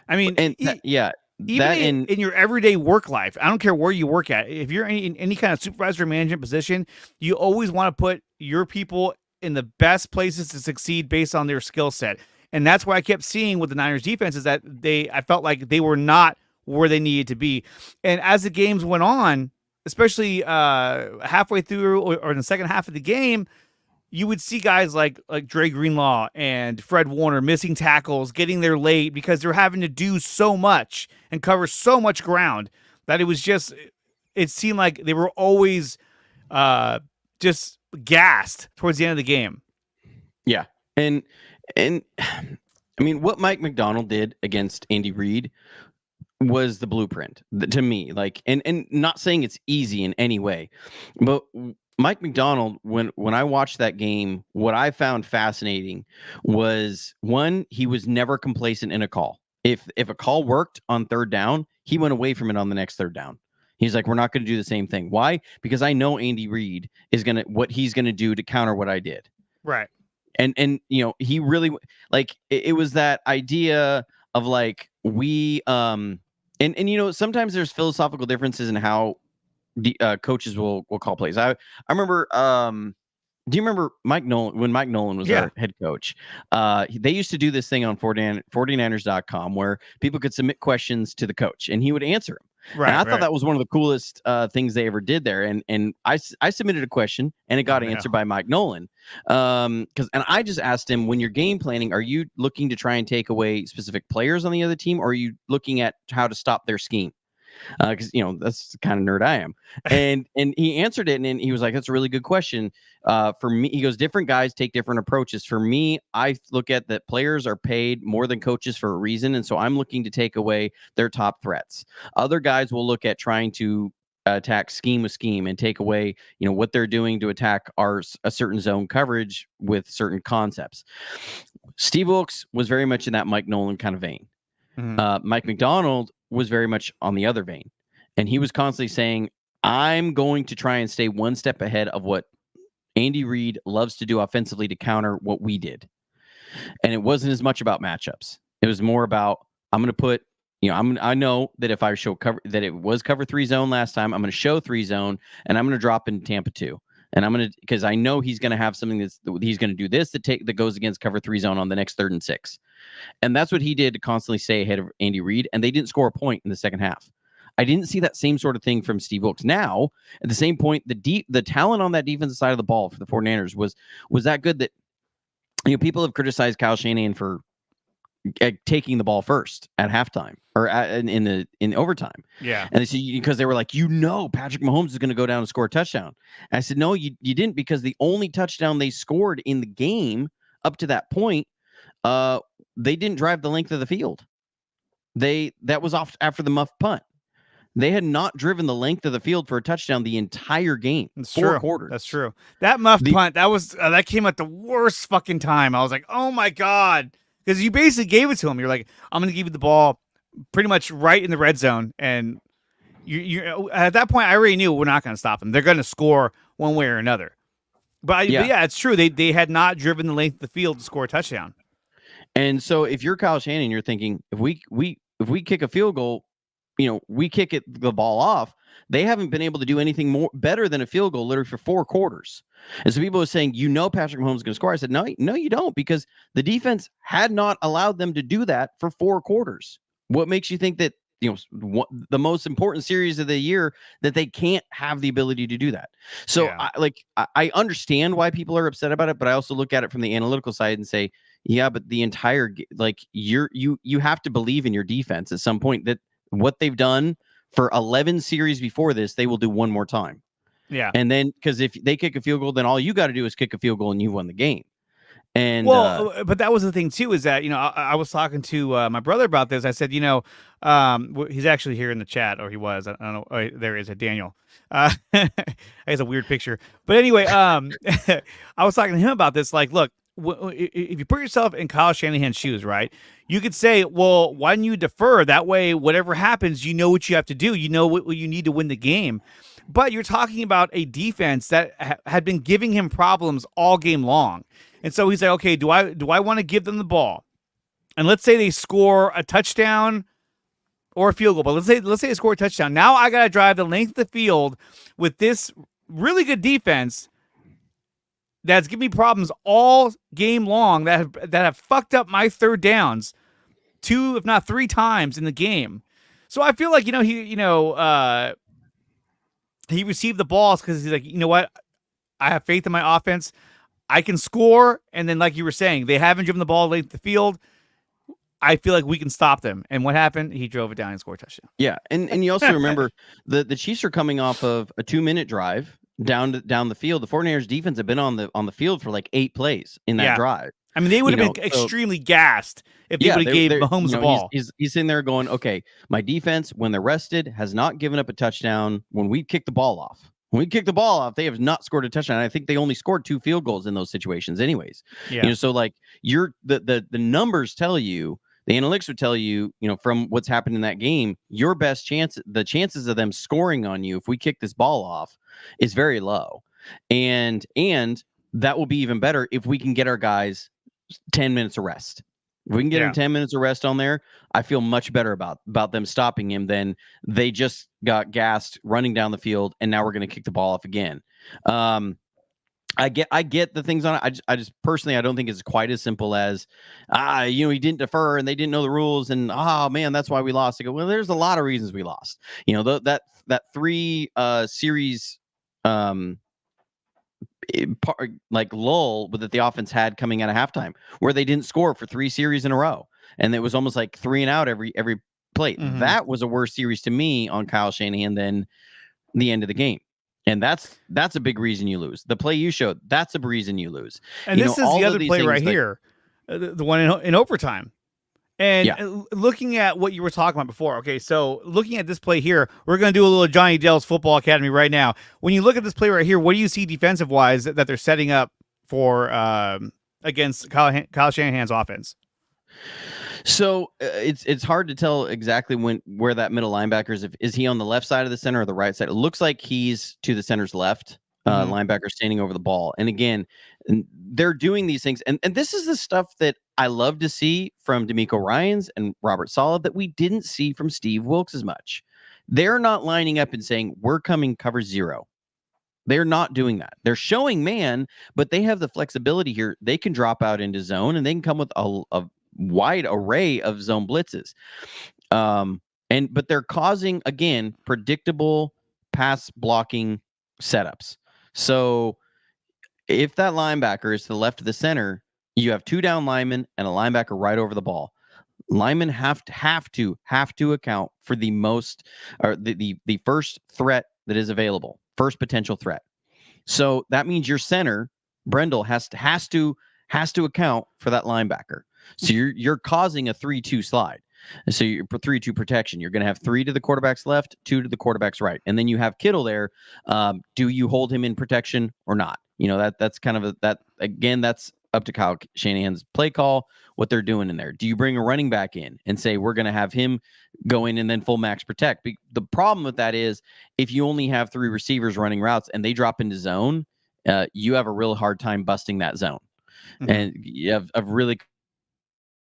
I mean, And yeah, even that in in your everyday work life, I don't care where you work at. If you're in any kind of supervisor management position, you always want to put your people in the best places to succeed based on their skill set. And that's what I kept seeing with the Niners defense is that I felt like they were not where they needed to be. And as the games went on, especially halfway through or in the second half of the game, you would see guys like Dre Greenlaw and Fred Warner missing tackles, getting there late because they're having to do so much and cover so much ground that it seemed like they were always just gassed towards the end of the game. Yeah. And I mean, what Mike McDonald did against Andy Reid was the blueprint to me. Like, and not saying it's easy in any way, but Mike McDonald, when I watched that game, what I found fascinating was, one, he was never complacent in a call. If a call worked on third down, he went away from it on the next third down. He's like, we're not going to do the same thing. Why? Because I know Andy Reid is what he's going to do to counter what I did. Right. And he really, like, it was that idea of like, we and sometimes there's philosophical differences in how the coaches will call plays. I remember, do you remember Mike Nolan, when Mike Nolan was our head coach? They used to do this thing on 49ers.com where people could submit questions to the coach and he would answer them. Right, and I thought that was one of the coolest things they ever did there. And I submitted a question and it got answered by Mike Nolan. And I just asked him, when you're game planning, are you looking to try and take away specific players on the other team, or are you looking at how to stop their scheme? Because that's the kind of nerd I am. And he answered it, and he was like, "That's a really good question." For me, he goes, different guys take different approaches. For me, I look at that players are paid more than coaches for a reason, and so I'm looking to take away their top threats. Other guys will look at trying to attack scheme with scheme and take away what they're doing to attack a certain zone coverage with certain concepts. Steve Wilkes was very much in that Mike Nolan kind of vein. Mm-hmm. Mike McDonald was very much on the other vein, and he was constantly saying, I'm going to try and stay one step ahead of what Andy Reid loves to do offensively to counter what we did. And it wasn't as much about matchups. It was more about, I'm going to put, I know that if I show cover, that it was cover 3 zone last time, I'm going to show 3 zone, and I'm going to drop in Tampa 2. And I'm going to, because I know he's going to have something he's going to do this that goes against cover 3 zone on the next 3rd and 6. And that's what he did to constantly stay ahead of Andy Reid. And they didn't score a point in the second half. I didn't see that same sort of thing from Steve Wilkes. Now, at the same point, the talent on that defensive side of the ball for the 49ers was that good that people have criticized Kyle Shanahan for taking the ball first at halftime or in overtime. Yeah. And they said, because they were like, Patrick Mahomes is going to go down and score a touchdown. And I said, no, you didn't, because the only touchdown they scored in the game up to that point, they didn't drive the length of the field. That was off after the muff punt. They had not driven the length of the field for a touchdown the entire game. That's 4 true. quarters. That's true. That muff punt, that came at the worst fucking time. I was like, oh my God. Because you basically gave it to him. You're like, I'm going to give you the ball pretty much right in the red zone. And you at that point, I already knew we're not going to stop them. They're going to score one way or another. But yeah, it's true. They had not driven the length of the field to score a touchdown. And so if you're Kyle Shanahan, you're thinking, if we kick a field goal, we kick the ball off. They haven't been able to do anything better than a field goal literally for 4 quarters. And so people are saying, Patrick Mahomes is going to score. I said, no, you don't, because the defense had not allowed them to do that for 4 quarters. What makes you think that, the most important series of the year, that they can't have the ability to do that? So I understand why people are upset about it, but I also look at it from the analytical side and say, yeah, but the entire, you have to believe in your defense at some point that what they've done for 11 series before this, they will do one more time. Yeah. And then, because if they kick a field goal, then all you got to do is kick a field goal and you won the game. And but that was the thing too, is that, I was talking to my brother about this. I said, he's actually here in the chat, or he was, I don't know. Oh, there is a Daniel. He has a weird picture, but anyway, I was talking to him about this. Like, look, if you put yourself in Kyle Shanahan's shoes, right, you could say, well, why don't you defer? That way, whatever happens, you know what you have to do. You know what you need to win the game. But you're talking about a defense that had been giving him problems all game long. And so he's like, okay, do I want to give them the ball? And let's say they score a touchdown or a field goal, but let's say they score a touchdown. Now I got to drive the length of the field with this really good defense that's given me problems all game long that have fucked up my third downs 2, if not 3 times in the game. So I feel like, he received the balls because he's like, you know what? I have faith in my offense. I can score. And then, like you were saying, they haven't driven the ball late the field. I feel like we can stop them. And what happened? He drove it down and scored a touchdown. Yeah. And you also remember the Chiefs are coming off of a 2-minute drive down the field. The 49ers defense have been on the field for like 8 plays in that drive. I mean, they would have been extremely gassed if they would have gave Mahomes the ball. He's sitting there going, okay, my defense, when they're rested, has not given up a touchdown when we kick the ball off. When we kick the ball off, they have not scored a touchdown. I think they only scored 2 field goals in those situations anyways. Yeah. So like the numbers tell you, the analytics would tell you, from what's happened in that game, your best chance, the chances of them scoring on you if we kick this ball off is very low. And that will be even better if we can get our guys 10 minutes of rest. If we can get him 10 minutes of rest on there, I feel much better about them stopping him than they just got gassed running down the field, and now we're going to kick the ball off again. I get the things on it. I just personally, I don't think it's quite as simple as, he didn't defer and they didn't know the rules, and man, that's why we lost. I go, well, there's a lot of reasons we lost. That 3 series lull that the offense had coming out of halftime, where they didn't score for 3 series in a row, and it was almost like 3 and out every play. Mm-hmm. That was a worse series to me on Kyle Shanahan than the end of the game. And that's a big reason you lose. The play you showed, that's a reason you lose. And this is the other play right here, the one in overtime. And looking at what you were talking about before, okay, so looking at this play here, we're going to do a little Johnny Dell's Football Academy right now. When you look at this play right here, what do you see defensive-wise that they're setting up for against Kyle Shanahan's offense? So it's hard to tell exactly where that middle linebacker is. Is he on the left side of the center or the right side? It looks like he's to the center's left. Linebacker standing over the ball. And again, they're doing these things. And this is the stuff that I love to see from D'Amico Ryans and Robert Saleh that we didn't see from Steve Wilkes as much. They're not lining up and saying, we're coming cover 0. They're not doing that. They're showing man, but they have the flexibility here. They can drop out into zone, and they can come with a wide array of zone blitzes. But they're causing, again, predictable pass blocking setups. So if that linebacker is to the left of the center, you have 2 down linemen and a linebacker right over the ball. Linemen have to account for the most, or the first threat that is available, first potential threat. So that means your center, Brendel, has to account for that linebacker. So you're causing a 3-2 slide. So you're 3-2 protection. You're going to have 3 to the quarterback's left, 2 to the quarterback's right, and then you have Kittle there. Do you hold him in protection or not? That's kind of that's up to Kyle Shanahan's play call, what they're doing in there. Do you bring a running back in and say we're going to have him go in and then full max protect? The problem with that is if you only have 3 receivers running routes and they drop into zone, you have a real hard time busting that zone, and you have a really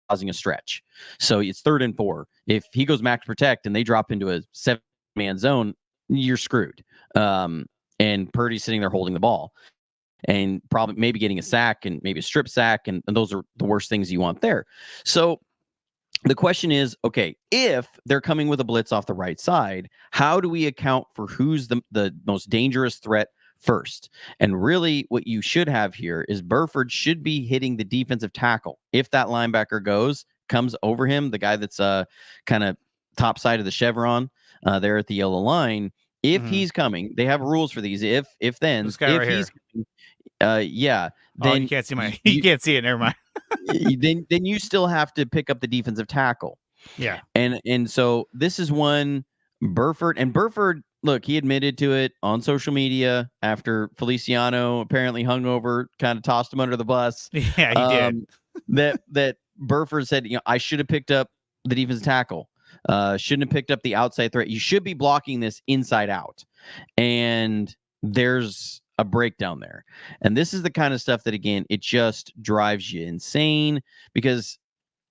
causing a stretch. So it's 3rd and 4. If he goes max protect and they drop into a 7-man zone, you're screwed. And Purdy's sitting there holding the ball and probably maybe getting a sack and maybe a strip sack. And those are the worst things you want there. So the question is, okay, if they're coming with a blitz off the right side, how do we account for who's the most dangerous threat first? And really what you should have here is Burford should be hitting the defensive tackle. If that linebacker comes over him, the guy that's kind of top side of the chevron there at the yellow line, if he's coming, they have rules for these. If then he's coming, then you can't see you can't see it, never mind. then you still have to pick up the defensive tackle. Yeah. And so this is one Burford look, he admitted to it on social media after Feliciano apparently hungover, kind of tossed him under the bus. Yeah, he did. That Burford said, I should have picked up the defensive tackle. Shouldn't have picked up the outside threat. You should be blocking this inside out. And there's a breakdown there. And this is the kind of stuff that, again, it just drives you insane, because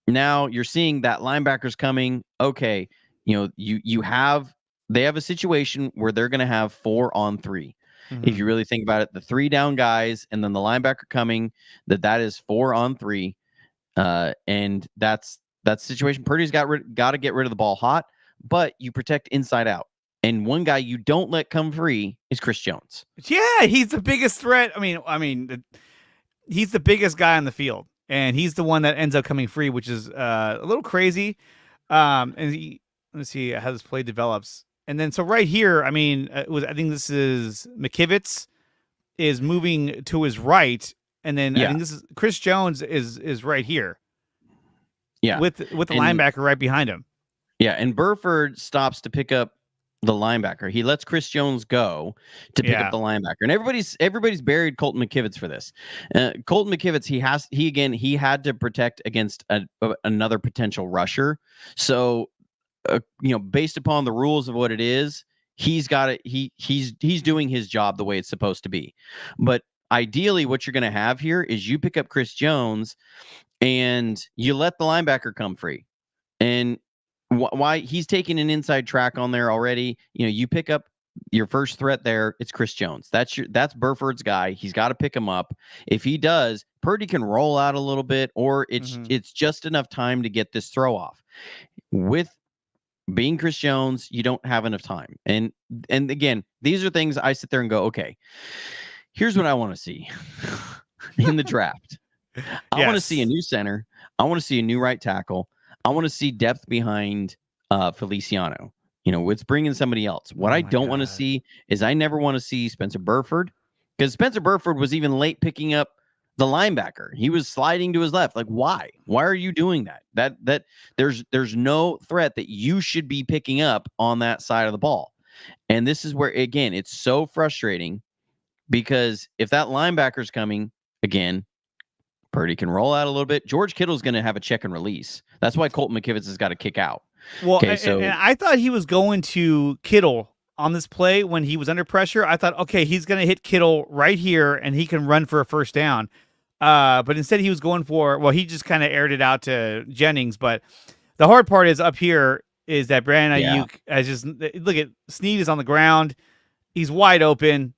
now you're seeing that linebacker's coming. Okay, they have a situation where they're going to have 4-on-3. If you really think about it, the 3 down guys and then the linebacker coming, that is 4-on-3. And that's the situation. Purdy's got to get rid of the ball hot, but you protect inside out. And one guy you don't let come free is Chris Jones. Yeah, he's the biggest threat. I mean, he's the biggest guy on the field, and he's the one that ends up coming free, which is a little crazy. Let's see how this play develops. And then so right here, I mean, I think this is McKivitz is moving to his right, and then I think this is Chris Jones is right here. Yeah, with the linebacker right behind him. Yeah, and Burford stops to pick up the linebacker. He lets Chris Jones go to pick up the linebacker, and everybody's buried Colton McKivitz for this. Colton McKivitz, he had to protect against another potential rusher. So, based upon the rules of what it is, he's got it. He's doing his job the way it's supposed to be. But ideally, what you're going to have here is you pick up Chris Jones, and you let the linebacker come free, and why he's taking an inside track on there already. You pick up your first threat there. It's Chris Jones. That's Burford's guy. He's got to pick him up. If he does, Purdy can roll out a little bit, or it's just enough time to get this throw off. With being Chris Jones, you don't have enough time. And again, these are things I sit there and go, okay, here's what I want to see in the draft. I want to see a new center. I want to see a new right tackle. I want to see depth behind Feliciano. It's bringing somebody else. What I don't want to see is I never want to see Spencer Burford, because Spencer Burford was even late picking up the linebacker. He was sliding to his left. Like, why? Why are you doing that? That there's no threat that you should be picking up on that side of the ball. And this is where, again, it's so frustrating, because if that linebacker's coming, again, Purdy can roll out a little bit. George Kittle's going to have a check and release. That's why Colton McKivitz has got to kick out. Well, and I thought he was going to Kittle on this play when he was under pressure. I thought, okay, he's going to hit Kittle right here, and he can run for a first down. But instead he was going he just kind of aired it out to Jennings. But the hard part is up here is that Brandon Ayuk has just, look at Snead is on the ground. He's wide open,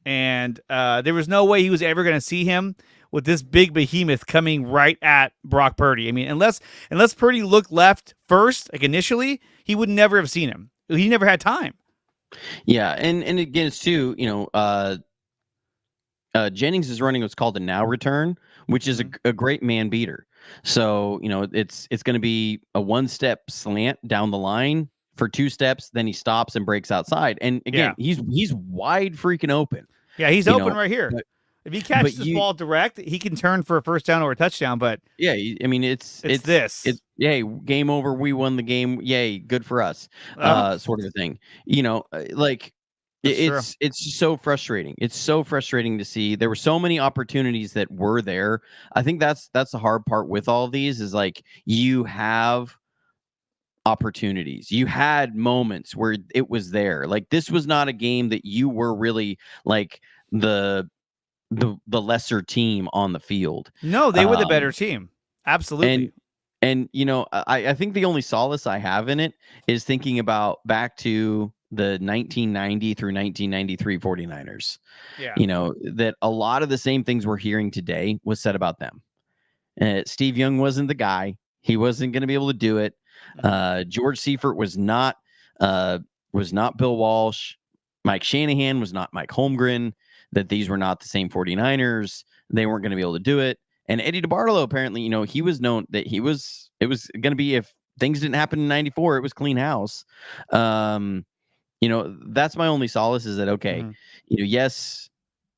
and there was no way he was ever going to see him with this big behemoth coming right at Brock Purdy. I mean, unless Purdy looked left first, like initially, he would never have seen him. He never had time. Yeah, and again, it's too, Jennings is running what's called a now return, which is a great man beater. So, it's going to be a 1-step slant down the line for 2 steps, then he stops and breaks outside. And again, he's wide freaking open. Yeah, he's open right here. If he catches this ball direct, he can turn for a first down or a touchdown. But yeah, I mean, it's yay, game over. We won the game. Yay, good for us. Sort of a thing. It's so frustrating. It's so frustrating to see. There were so many opportunities that were there. I think that's the hard part with all of these is like you have opportunities. You had moments where it was there. Like this was not a game that you were really like the lesser team on the field. No, they were the better team. Absolutely. And I think the only solace I have in it is thinking about back to the 1990 through 1993 49ers. Yeah. That a lot of the same things we're hearing today was said about them. Steve Young wasn't the guy. He wasn't going to be able to do it. George Seifert was not Bill Walsh. Mike Shanahan was not Mike Holmgren. That these were not the same 49ers. They weren't going to be able to do it. And Eddie DeBartolo, apparently, he was known that it was going to be, if things didn't happen in 94, it was clean house. That's my only solace is that, okay, yes,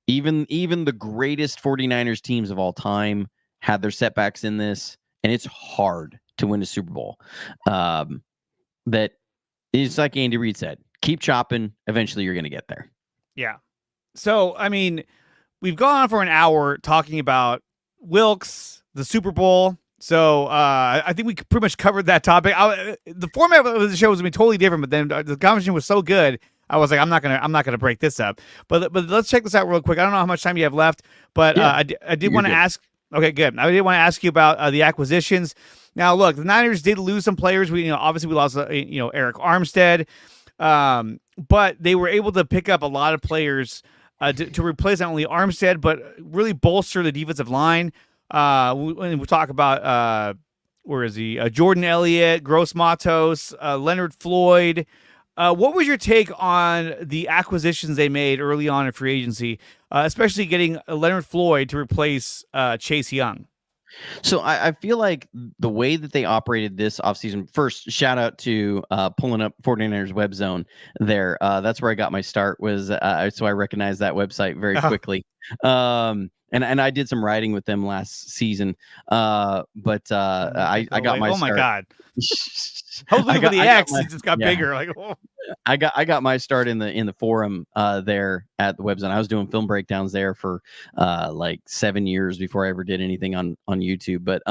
even the greatest 49ers teams of all time had their setbacks in this, and it's hard to win a Super Bowl. That it's like Andy Reid said, keep chopping. Eventually, you're going to get there. Yeah. So, I mean, we've gone on for an hour talking about Wilkes, the Super Bowl. So I think we pretty much covered that topic. The format of the show was going to be totally different, but then the conversation was so good. I was like, I'm not gonna break this up. But let's check this out real quick. I don't know how much time you have left, but Yeah, I did want to ask. Okay, good. I did want to ask you about the acquisitions. Now, look, the Niners did lose some players. Obviously we lost Eric Armstead, but they were able to pick up a lot of players to replace not only Armstead but really bolster the defensive line. We'll talk about where is he? Jordan Elliott, Gross Matos, Leonard Floyd. What was your take on the acquisitions they made early on in free agency, especially getting Leonard Floyd to replace Chase Young? So I feel like the way that they operated this offseason, first, shout out to pulling up 49ers web zone there. That's where I got my start, was so I recognized that website very quickly. And I did some writing with them last season. I got my oh start. my God. I was looking for the X. It just got bigger. Like, oh. I got my start in the forum there at the web zone. I was doing film breakdowns there for like 7 years before I ever did anything on YouTube. But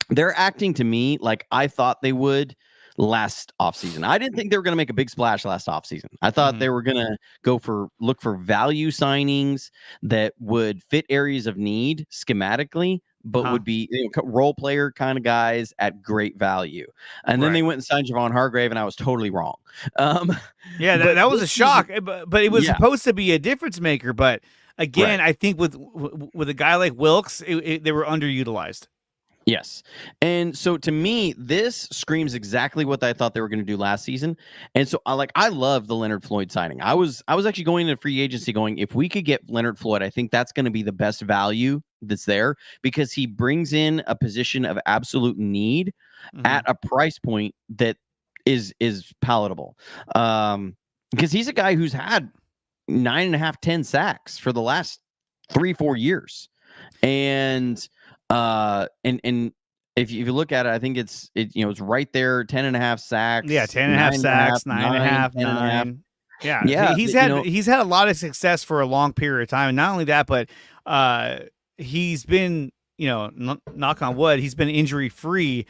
they're acting to me like I thought they would last offseason. I didn't think they were going to make a big splash last offseason. I thought they were going to look for value signings that would fit areas of need schematically, but would be role player kind of guys at great value. And then they went and signed Javon Hargrave, and I was totally wrong. Yeah, that was a shock. But it was supposed to be a difference maker. But again, I think with a guy like Wilkes, they were underutilized. Yes. And so to me, this screams exactly what I thought they were going to do last season. And so I love the Leonard Floyd signing. I was actually going into free agency going, if we could get Leonard Floyd, I think that's going to be the best value that's there, because he brings in a position of absolute need at a price point that is palatable. Because he's a guy who's had 9.5, 10 sacks for the last 3-4 years. And if you look at it, I think it's right there, 10.5 sacks. Yeah, 10.5 sacks, 9.5, 9. Yeah. He's had a lot of success for a long period of time. And not only that, but he's been, knock on wood, he's been injury free,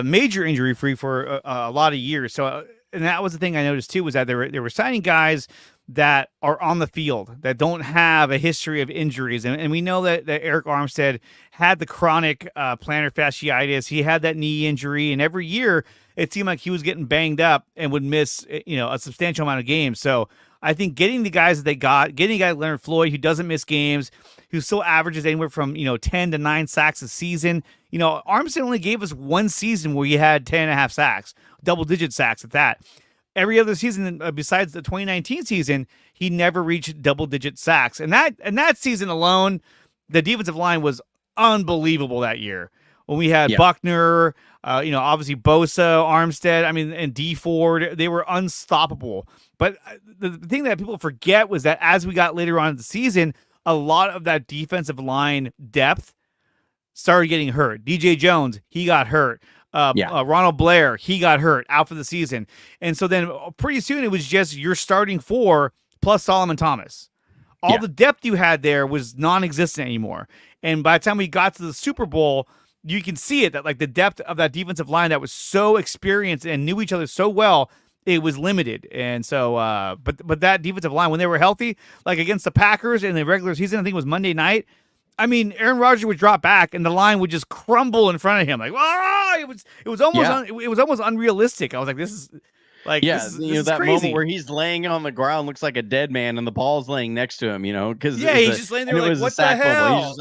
major injury free for a lot of years. So, and that was the thing I noticed too, was that they were signing guys that are on the field, that don't have a history of injuries. And we know that Eric Armstead had the chronic plantar fasciitis. He had that knee injury, and every year it seemed like he was getting banged up and would miss, a substantial amount of games. So I think getting the guys that they got, getting a guy like Leonard Floyd who doesn't miss games, who still averages anywhere from 10 to 9 sacks a season. Armstead only gave us one season where he had 10.5 sacks, double-digit sacks at that. Every other season besides the 2019 season, he never reached double-digit sacks. And that season alone, the defensive line was unbelievable that year. When we had Buckner, obviously Bosa, Armstead, and D Ford, they were unstoppable. But the thing that people forget was that as we got later on in the season, a lot of that defensive line depth started getting hurt. DJ Jones, he got hurt. Ronald Blair, he got hurt, out for the season. And so then pretty soon it was just your starting 4 plus Solomon Thomas. All the depth you had there was non-existent anymore. And by the time we got to the Super Bowl, you can see it, that like the depth of that defensive line that was so experienced and knew each other so well, it was limited. And so, but that defensive line, when they were healthy, like against the Packers in the regular season, I think it was Monday night, Aaron Rodgers would drop back and the line would just crumble in front of him. Like, it was almost unrealistic. I was like, this is like, this is that crazy. moment where he's laying on the ground, looks like a dead man, and the ball's laying next to him. Because he's just laying there like, what the hell? He's just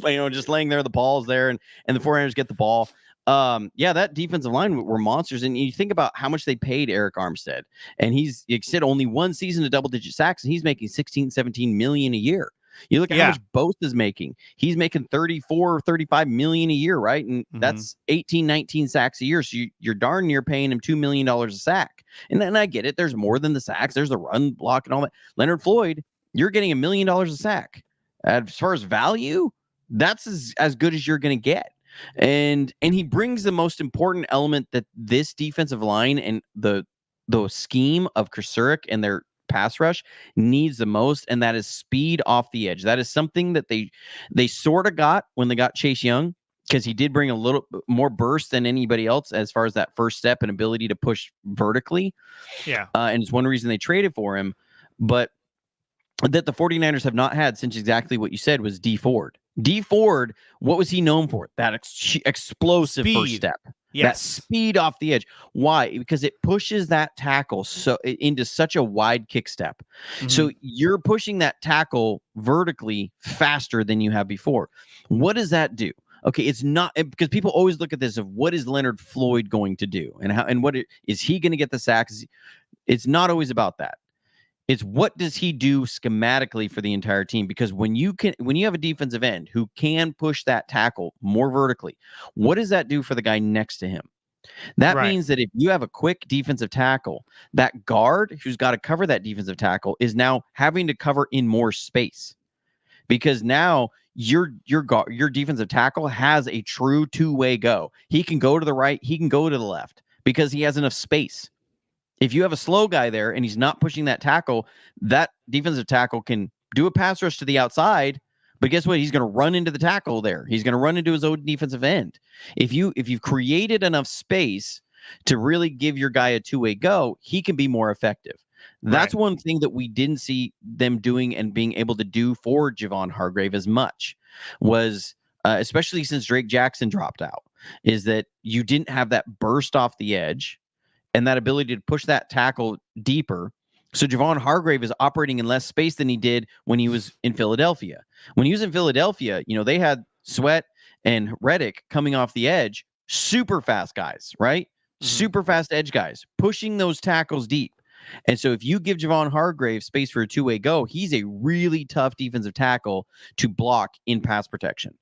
like, just laying there. The ball's there, and the 49ers get the ball. That defensive line were monsters. And you think about how much they paid Eric Armstead, and he's said only one season of double-digit sacks, and he's making 16, 17 million a year. You look at how much Bosa's making. He's making 34, 35 million a year, right? And that's 18, 19 sacks a year. So you're darn near paying him $2 million a sack. And then I get it. There's more than the sacks. There's the run block and all that. Leonard Floyd, you're getting $1 million a sack. As far as value, that's as good as you're going to get. And he brings the most important element that this defensive line and the the scheme of Krasurik and their pass rush needs the most, and that is speed off the edge. That is something that they sort of got when they got Chase Young, because he did bring a little more burst than anybody else as far as that first step and ability to push vertically. Yeah. And it's one reason they traded for him. But that the 49ers have not had since exactly what you said was D Ford. D Ford, what was he known for? That explosive Speed. first step. Yes. That speed off the edge. Why? Because it pushes that tackle into such a wide kick step. Mm-hmm. So you're pushing that tackle vertically faster than you have before. What does that do? Okay, it's not because people always look at this of what is Leonard Floyd going to do and what is he going to get the sacks? It's not always about that. It's what does he do schematically for the entire team? Because when you have a defensive end who can push that tackle more vertically, what does that do for the guy next to him? That means that if you have a quick defensive tackle, that guard who's got to cover that defensive tackle is now having to cover in more space, because now your defensive tackle has a true two-way go. He can go to the right, he can go to the left because he has enough space. If you have a slow guy there and he's not pushing that tackle, that defensive tackle can do a pass rush to the outside, but guess what? He's going to run into the tackle there. He's going to run into his own defensive end. If you've created enough space to really give your guy a two-way go, he can be more effective. That's one thing that we didn't see them doing and being able to do for Javon Hargrave as much was, especially since Drake Jackson dropped out, is that you didn't have that burst off the edge and that ability to push that tackle deeper. So Javon Hargrave is operating in less space than he did when he was in Philadelphia. When he was in Philadelphia, they had Sweat and Reddick coming off the edge, super fast guys, right? Mm-hmm. Super fast edge guys, pushing those tackles deep. And so if you give Javon Hargrave space for a two-way go, he's a really tough defensive tackle to block in pass protection.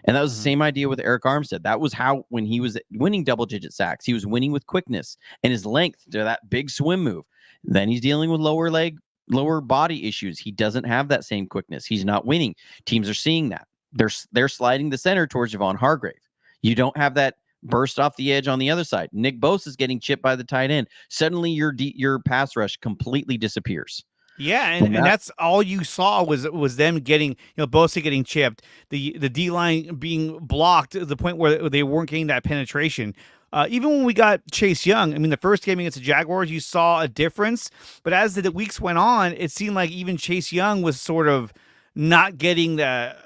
And that was the same idea with Eric Armstead. That was how, when he was winning double-digit sacks, he was winning with quickness and his length to that big swim move. Then he's dealing with lower body issues. He doesn't have that same quickness. He's not winning. Teams are seeing that. They're sliding the center towards Javon Hargrave. You don't have that burst off the edge on the other side. Nick Bosa is getting chipped by the tight end. Suddenly your pass rush completely disappears. Yeah, and that's all you saw was them getting, Bosa getting chipped, the D line being blocked to the point where they weren't getting that penetration. Even when we got Chase Young, the first game against the Jaguars, you saw a difference. But as the weeks went on, it seemed like even Chase Young was sort of not getting that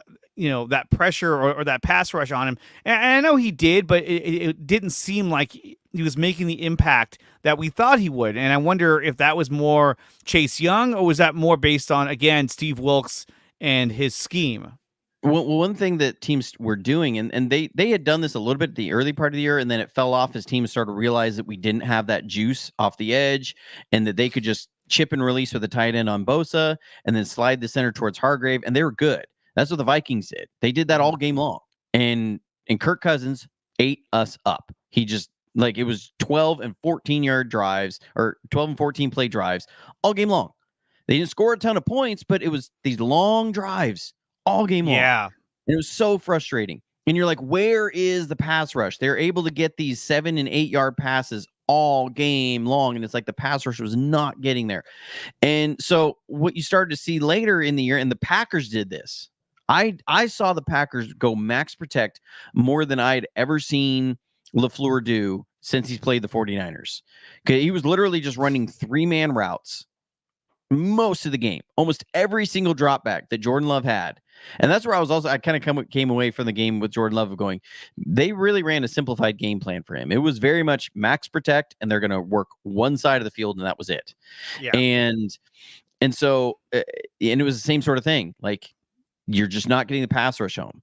pressure or that pass rush on him. And I know he did, but it didn't seem like he was making the impact that we thought he would. And I wonder if that was more Chase Young or was that more based on, again, Steve Wilks and his scheme? Well, one thing that teams were doing, and they had done this a little bit the early part of the year, and then it fell off as teams started to realize that we didn't have that juice off the edge and that they could just chip and release with a tight end on Bosa and then slide the center towards Hargrave, and they were good. That's what the Vikings did. They did that all game long. And Kirk Cousins ate us up. He just, it was 12 and 14-yard drives or 12 and 14 play drives all game long. They didn't score a ton of points, but it was these long drives all game long. Yeah. And it was so frustrating. And you're like, where is the pass rush? They're able to get these 7 and 8 yard passes all game long. And it's like the pass rush was not getting there. And so what you started to see later in the year, and the Packers did this. I saw the Packers go max protect more than I'd ever seen LaFleur do since he's played the 49ers. Okay, he was literally just running 3-man routes most of the game, almost every single drop back that Jordan Love had. And that's where I kind of came away from the game with Jordan Love of going, they really ran a simplified game plan for him. It was very much max protect, and they're going to work one side of the field, and that was it. Yeah. And so, and it was the same sort of thing. You're just not getting the pass rush home.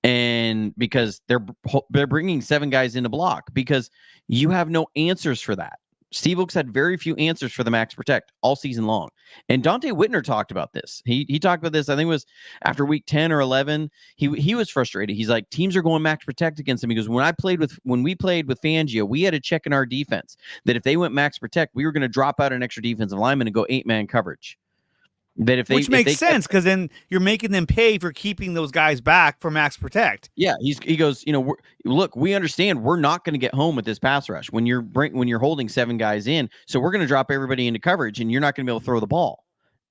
And because they're bringing 7 guys into block because you have no answers for that. Steve Wilks had very few answers for the max protect all season long. And Dante Whitner talked about this. He talked about this, I think it was after week 10 or 11. He was frustrated. He's like, teams are going max protect against him. He goes, when we played with Fangio, we had a check in our defense that if they went max protect, we were going to drop out an extra defensive lineman and go 8-man coverage. That Which if makes they kept, sense because then you're making them pay for keeping those guys back for max protect. yeah, he goes, look, we understand we're not going to get home with this pass rush when you're holding 7 guys in, so we're going to drop everybody into coverage, and you're not going to be able to throw the ball.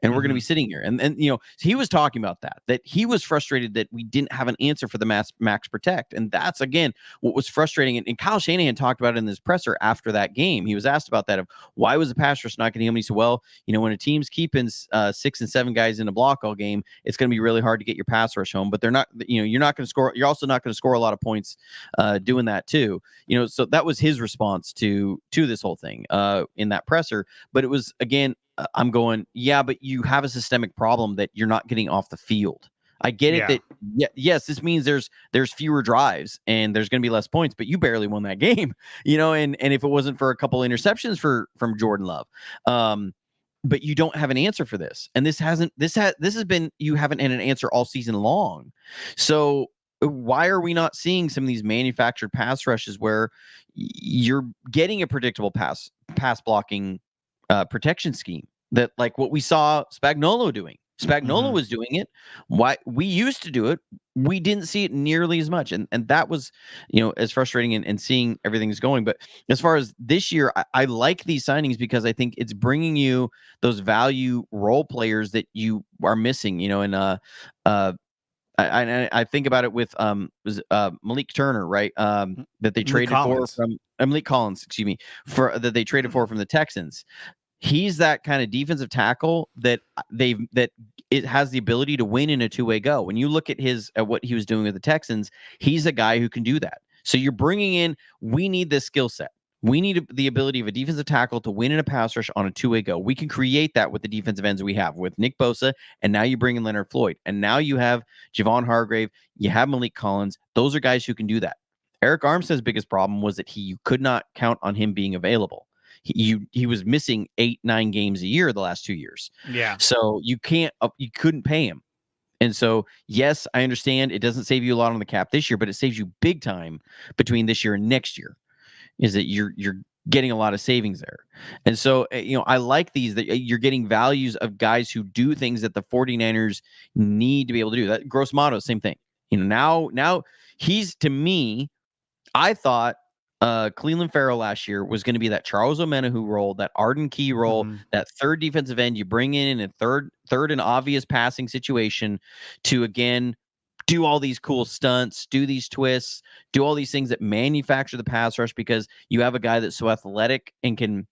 And we're going to be sitting here. And he was talking about that he was frustrated that we didn't have an answer for the max protect. And that's, again, what was frustrating. And Kyle Shanahan talked about it in his presser after that game. He was asked about that, of why was the pass rush not getting him? And he said, well, when a team's keeping 6 and 7 guys in a block all game, it's going to be really hard to get your pass rush home. But they're not, you're not going to score. You're also not going to score a lot of points doing that too. So that was his response to this whole thing in that presser. But it was, again, I'm going, yeah, but you have a systemic problem that you're not getting off the field. I get it that, yes, this means there's fewer drives and there's going to be less points, but you barely won that game, and if it wasn't for a couple interceptions from Jordan Love, but you don't have an answer for this. And this has been, you haven't had an answer all season long. So why are we not seeing some of these manufactured pass rushes where you're getting a predictable pass blocking protection scheme, that like what we saw Spagnuolo doing? Spagnuolo was doing it. Why we used to do it, we didn't see it nearly as much, and that was as frustrating, and seeing everything's going. But as far as this year, I like these signings because I think it's bringing you those value role players that you are missing. I think about it with Malik Turner, right? That they traded for from Malik Collins, excuse me, that they traded for from the Texans. He's that kind of defensive tackle that it has the ability to win in a two-way go. When you look at what he was doing with the Texans, he's a guy who can do that. So you're bringing in, we need this skill set. We need the ability of a defensive tackle to win in a pass rush on a two-way go. We can create that with the defensive ends we have with Nick Bosa, and now you bring in Leonard Floyd, and now you have Javon Hargrave, you have Malik Collins. Those are guys who can do that. Eric Armstead's biggest problem was that you could not count on him being available. He was missing 8-9 games a year the last 2 years. Yeah. So you couldn't pay him. And so, yes, I understand it doesn't save you a lot on the cap this year, but it saves you big time between this year and next year. Is that you're getting a lot of savings there. And so, I like these, that you're getting values of guys who do things that the 49ers need to be able to do. That Gross Matos, same thing. Now he's, to me, I thought Cleveland Farrell last year was going to be that Charles Omenihu role, that Arden Key role, that third defensive end you bring in a third and obvious passing situation to, again, do all these cool stunts, do these twists, do all these things that manufacture the pass rush, because you have a guy that's so athletic and can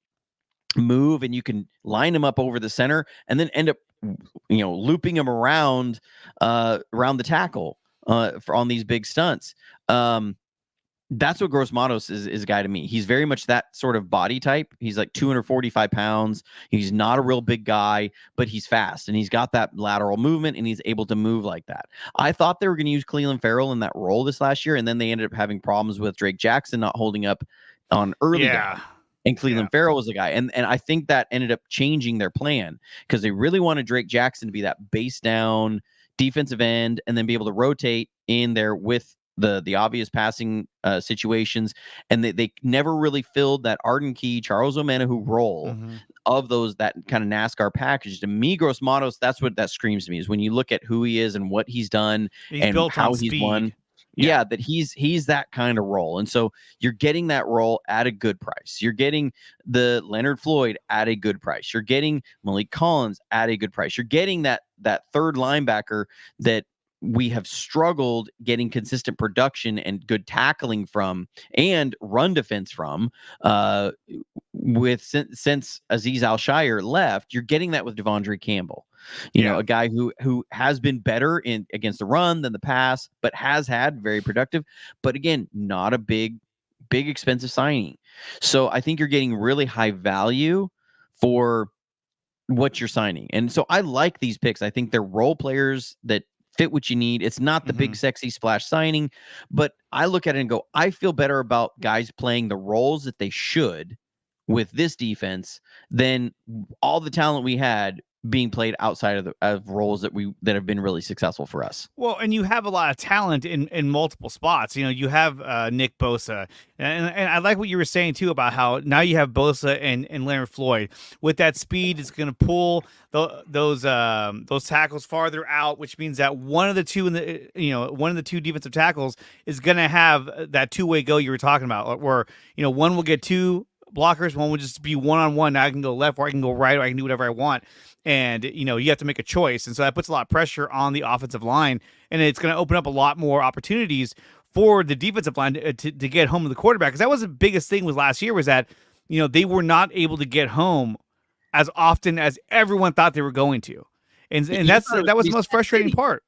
move, and you can line him up over the center and then end up, looping him around the tackle on these big stunts. That's what Gross Matos is a guy to me. He's very much that sort of body type. He's like 245 pounds. He's not a real big guy, but he's fast, and he's got that lateral movement, and he's able to move like that. I thought they were going to use Cleveland Farrell in that role this last year, and then they ended up having problems with Drake Jackson not holding up on early down. And Cleveland Farrell was the guy. And I think that ended up changing their plan, because they really wanted Drake Jackson to be that base down defensive end and then be able to rotate in there with the obvious passing situations. And they never really filled that Arden Key, Charles Omenihu role of those, that kind of NASCAR package. To me, Gross Matos, that's what that screams to me, is when you look at who he is and what he's done and how he's won. Yeah, that he's that kind of role. And so you're getting that role at a good price. You're getting the Leonard Floyd at a good price. You're getting Malik Collins at a good price. You're getting that third linebacker that we have struggled getting consistent production and good tackling from, and run defense from, since Azeez Al-Shire left. You're getting that with Devondre Campbell. A guy who has been better against the run than the pass, but has had very productive. But again, not a big expensive signing. So I think you're getting really high value for what you're signing. And so I like these picks. I think they're role players that fit what you need. It's not the big sexy splash signing, but I look at it and go, I feel better about guys playing the roles that they should with this defense than all the talent we had being played outside of roles that have been really successful for us. Well, and you have a lot of talent in multiple spots. You know, you have Nick Bosa, and I like what you were saying too about how now you have Bosa and Leonard Floyd. With that speed, it's going to pull those tackles farther out, which means that one of the two defensive tackles is going to have that two-way go you were talking about, where one will get two blockers, one will just be one-on-one. Now I can go left, or I can go right, or I can do whatever I want. And you have to make a choice, and so that puts a lot of pressure on the offensive line, and it's going to open up a lot more opportunities for the defensive line to get home to the quarterback. Because that was the biggest thing was last year was that they were not able to get home as often as everyone thought they were going to, and that was the most frustrating part.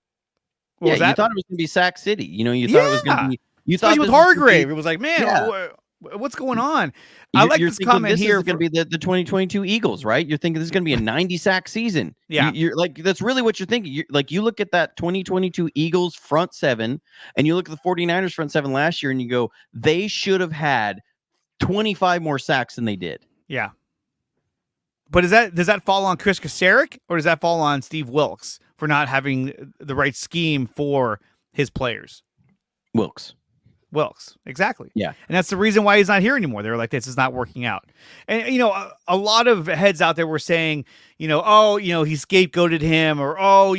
What was that? You thought it was going to be Sack City. You thought it was going to be. You especially with Hargrave, it was like, man, what's going on? I like this comment here. This is going to be the 2022 Eagles, right? You're thinking this is going to be a 90 sack season. Yeah. You're like, that's really what you're thinking. You look at that 2022 Eagles front seven, and you look at the 49ers front seven last year, and you go, they should have had 25 more sacks than they did. Yeah. But does that fall on Chris Kasarik, or does that fall on Steve Wilks for not having the right scheme for his players? Wilks, exactly. Yeah. And that's the reason why he's not here anymore. They were like, this is not working out. And, a lot of heads out there were saying, he scapegoated him, or,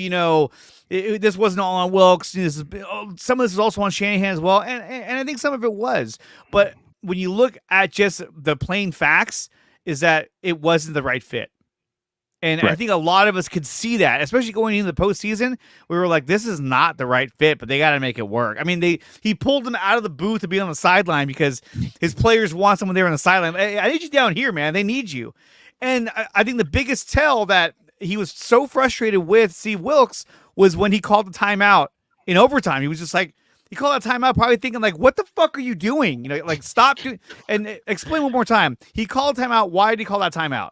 this wasn't all on Wilks. Some of this is also on Shanahan as well. And I think some of it was. But when you look at just the plain facts, is that it wasn't the right fit. And right. I think a lot of us could see that, especially going into the postseason. We were like, this is not the right fit, but they got to make it work. I mean, he pulled him out of the booth to be on the sideline because his players want someone there on the sideline. Hey, I need you down here, man. They need you. And I think the biggest tell that he was so frustrated with Steve Wilks was when he called the timeout in overtime. He was just like, he called that timeout probably thinking like, what the fuck are you doing? Stop doing, and explain one more time. He called timeout. Why did he call that timeout?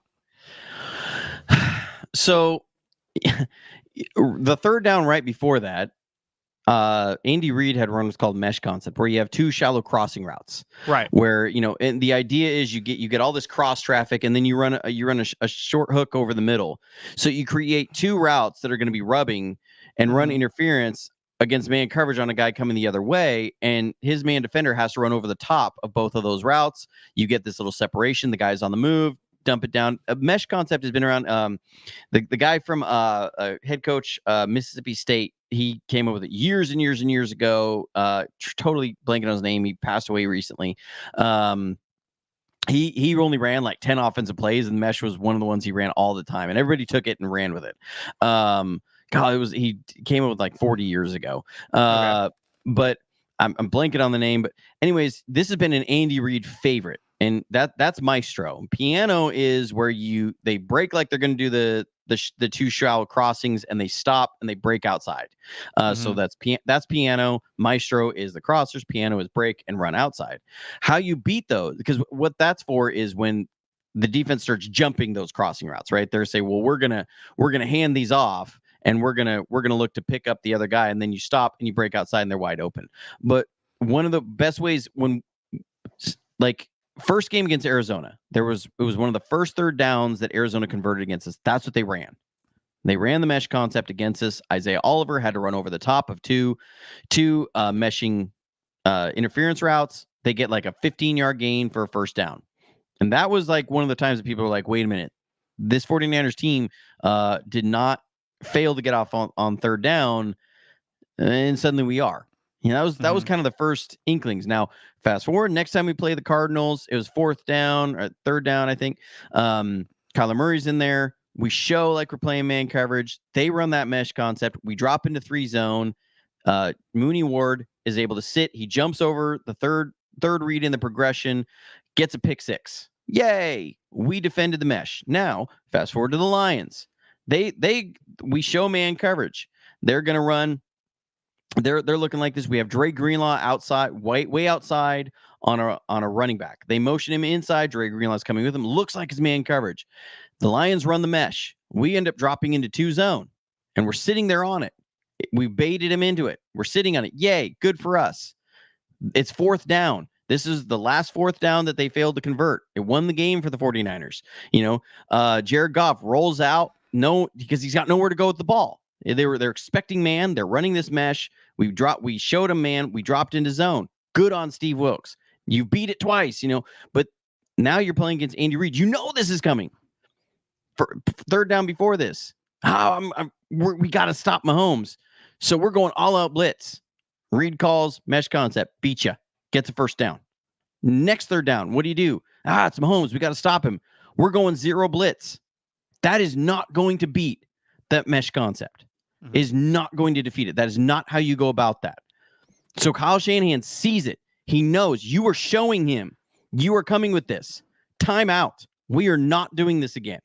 So the third down right before that, Andy Reid had run what's called mesh concept, where you have two shallow crossing routes. Right. Where, and the idea is you get all this cross traffic, and then you run a short hook over the middle. So you create two routes that are going to be rubbing and run interference against man coverage on a guy coming the other way, and his man defender has to run over the top of both of those routes. You get this little separation. The guy's on the move. Dump it down. A mesh concept has been around. The guy from head coach Mississippi State, he came up with it years and years and years ago. Totally blanking on his name. He passed away recently. He only ran like 10 offensive plays, and mesh was one of the ones he ran all the time, and everybody took it and ran with it. He came up with like 40 years ago. Okay. But I'm blanking on the name. But anyways, this has been an Andy Reid favorite. And that's Maestro. Piano is where they break like they're going to do the two shallow crossings, and they stop and they break outside. So that's Piano. Maestro is the crossers. Piano is break and run outside. How you beat those, because what that's for is when the defense starts jumping those crossing routes, right? They're saying, well, we're gonna hand these off, and we're gonna look to pick up the other guy, and then you stop and you break outside and they're wide open. But one of the best ways first game against Arizona, it was one of the first third downs that Arizona converted against us. That's what they ran. They ran the mesh concept against us. Isaiah Oliver had to run over the top of two meshing interference routes. They get like a 15-yard gain for a first down. And that was like one of the times that people were like, wait a minute, this 49ers team did not fail to get off on third down, and suddenly we are. That was kind of the first inklings. Now, fast forward, next time we play the Cardinals, it was fourth down or third down, I think. Kyler Murray's in there. We show like we're playing man coverage. They run that mesh concept. We drop into 3 zone. Mooney Ward is able to sit. He jumps over the third read in the progression, gets a pick 6. Yay! We defended the mesh. Now, fast forward to the Lions. We show man coverage. They're going to run. They're looking like this. We have Dre Greenlaw outside, way outside on a running back. They motion him inside. Dre Greenlaw's coming with him. Looks like it's man coverage. The Lions run the mesh. We end up dropping into 2 zone, and we're sitting there on it. We baited him into it. We're sitting on it. Yay, good for us. It's fourth down. This is the last fourth down that they failed to convert. It won the game for the 49ers. Jared Goff rolls out. because he's got nowhere to go with the ball. They're expecting man. They're running this mesh. We showed him man. We dropped into zone. Good on Steve Wilkes. You beat it twice, but now you're playing against Andy Reid. You know this is coming. For third down before this. We got to stop Mahomes. So we're going all out blitz. Reid calls, mesh concept, beat you, gets a first down. Next third down, what do you do? It's Mahomes. We got to stop him. We're going zero blitz. That is not going to beat that mesh concept. Is not going to defeat it. That is not how you go about that. So Kyle Shanahan sees it. He knows you are showing him. You are coming with this. Timeout. We are not doing this again.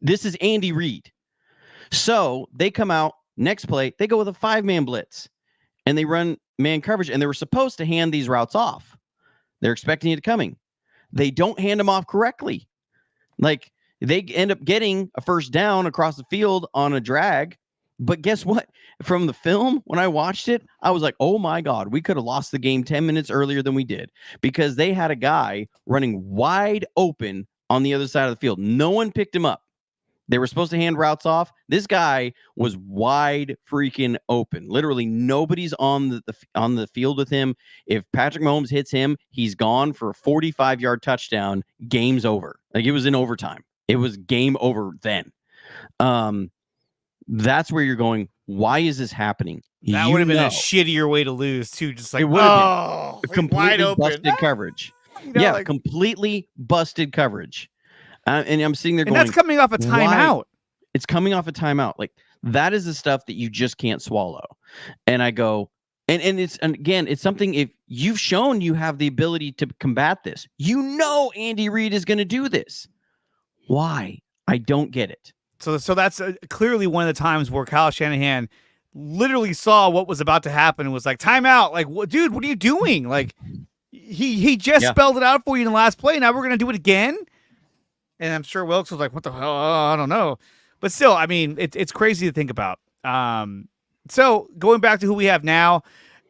This is Andy Reid. So they come out, next play, they go with a 5-man blitz. And they run man coverage. And they were supposed to hand these routes off. They're expecting it coming. They don't hand them off correctly. Like, they end up getting a first down across the field on a drag. But guess what? From the film, when I watched it, I was like, oh my God, we could have lost the game 10 minutes earlier than we did, because they had a guy running wide open on the other side of the field. No one picked him up. They were supposed to hand routes off. This guy was wide freaking open. Literally nobody's on the field with him. If Patrick Mahomes hits him, he's gone for a 45-yard touchdown. Game's over. Like, it was in overtime. It was game over then. That's where you're going. Why is this happening? That would have been a shittier way to lose too. Just like, it would have been completely busted coverage. Completely busted coverage. And I'm sitting there going, and that's coming off a timeout. Why? It's coming off a timeout. Like, that is the stuff that you just can't swallow. And I go, and again, it's something, if you've shown you have the ability to combat this, Andy Reid is going to do this. Why? I don't get it. So that's clearly one of the times where Kyle Shanahan literally saw what was about to happen and was like, timeout. Like, dude, what are you doing? Like, he just spelled it out for you in the last play. Now we're going to do it again. And I'm sure Wilkes was like, what the hell? I don't know. But still, I mean, it's crazy to think about. So going back to who we have now,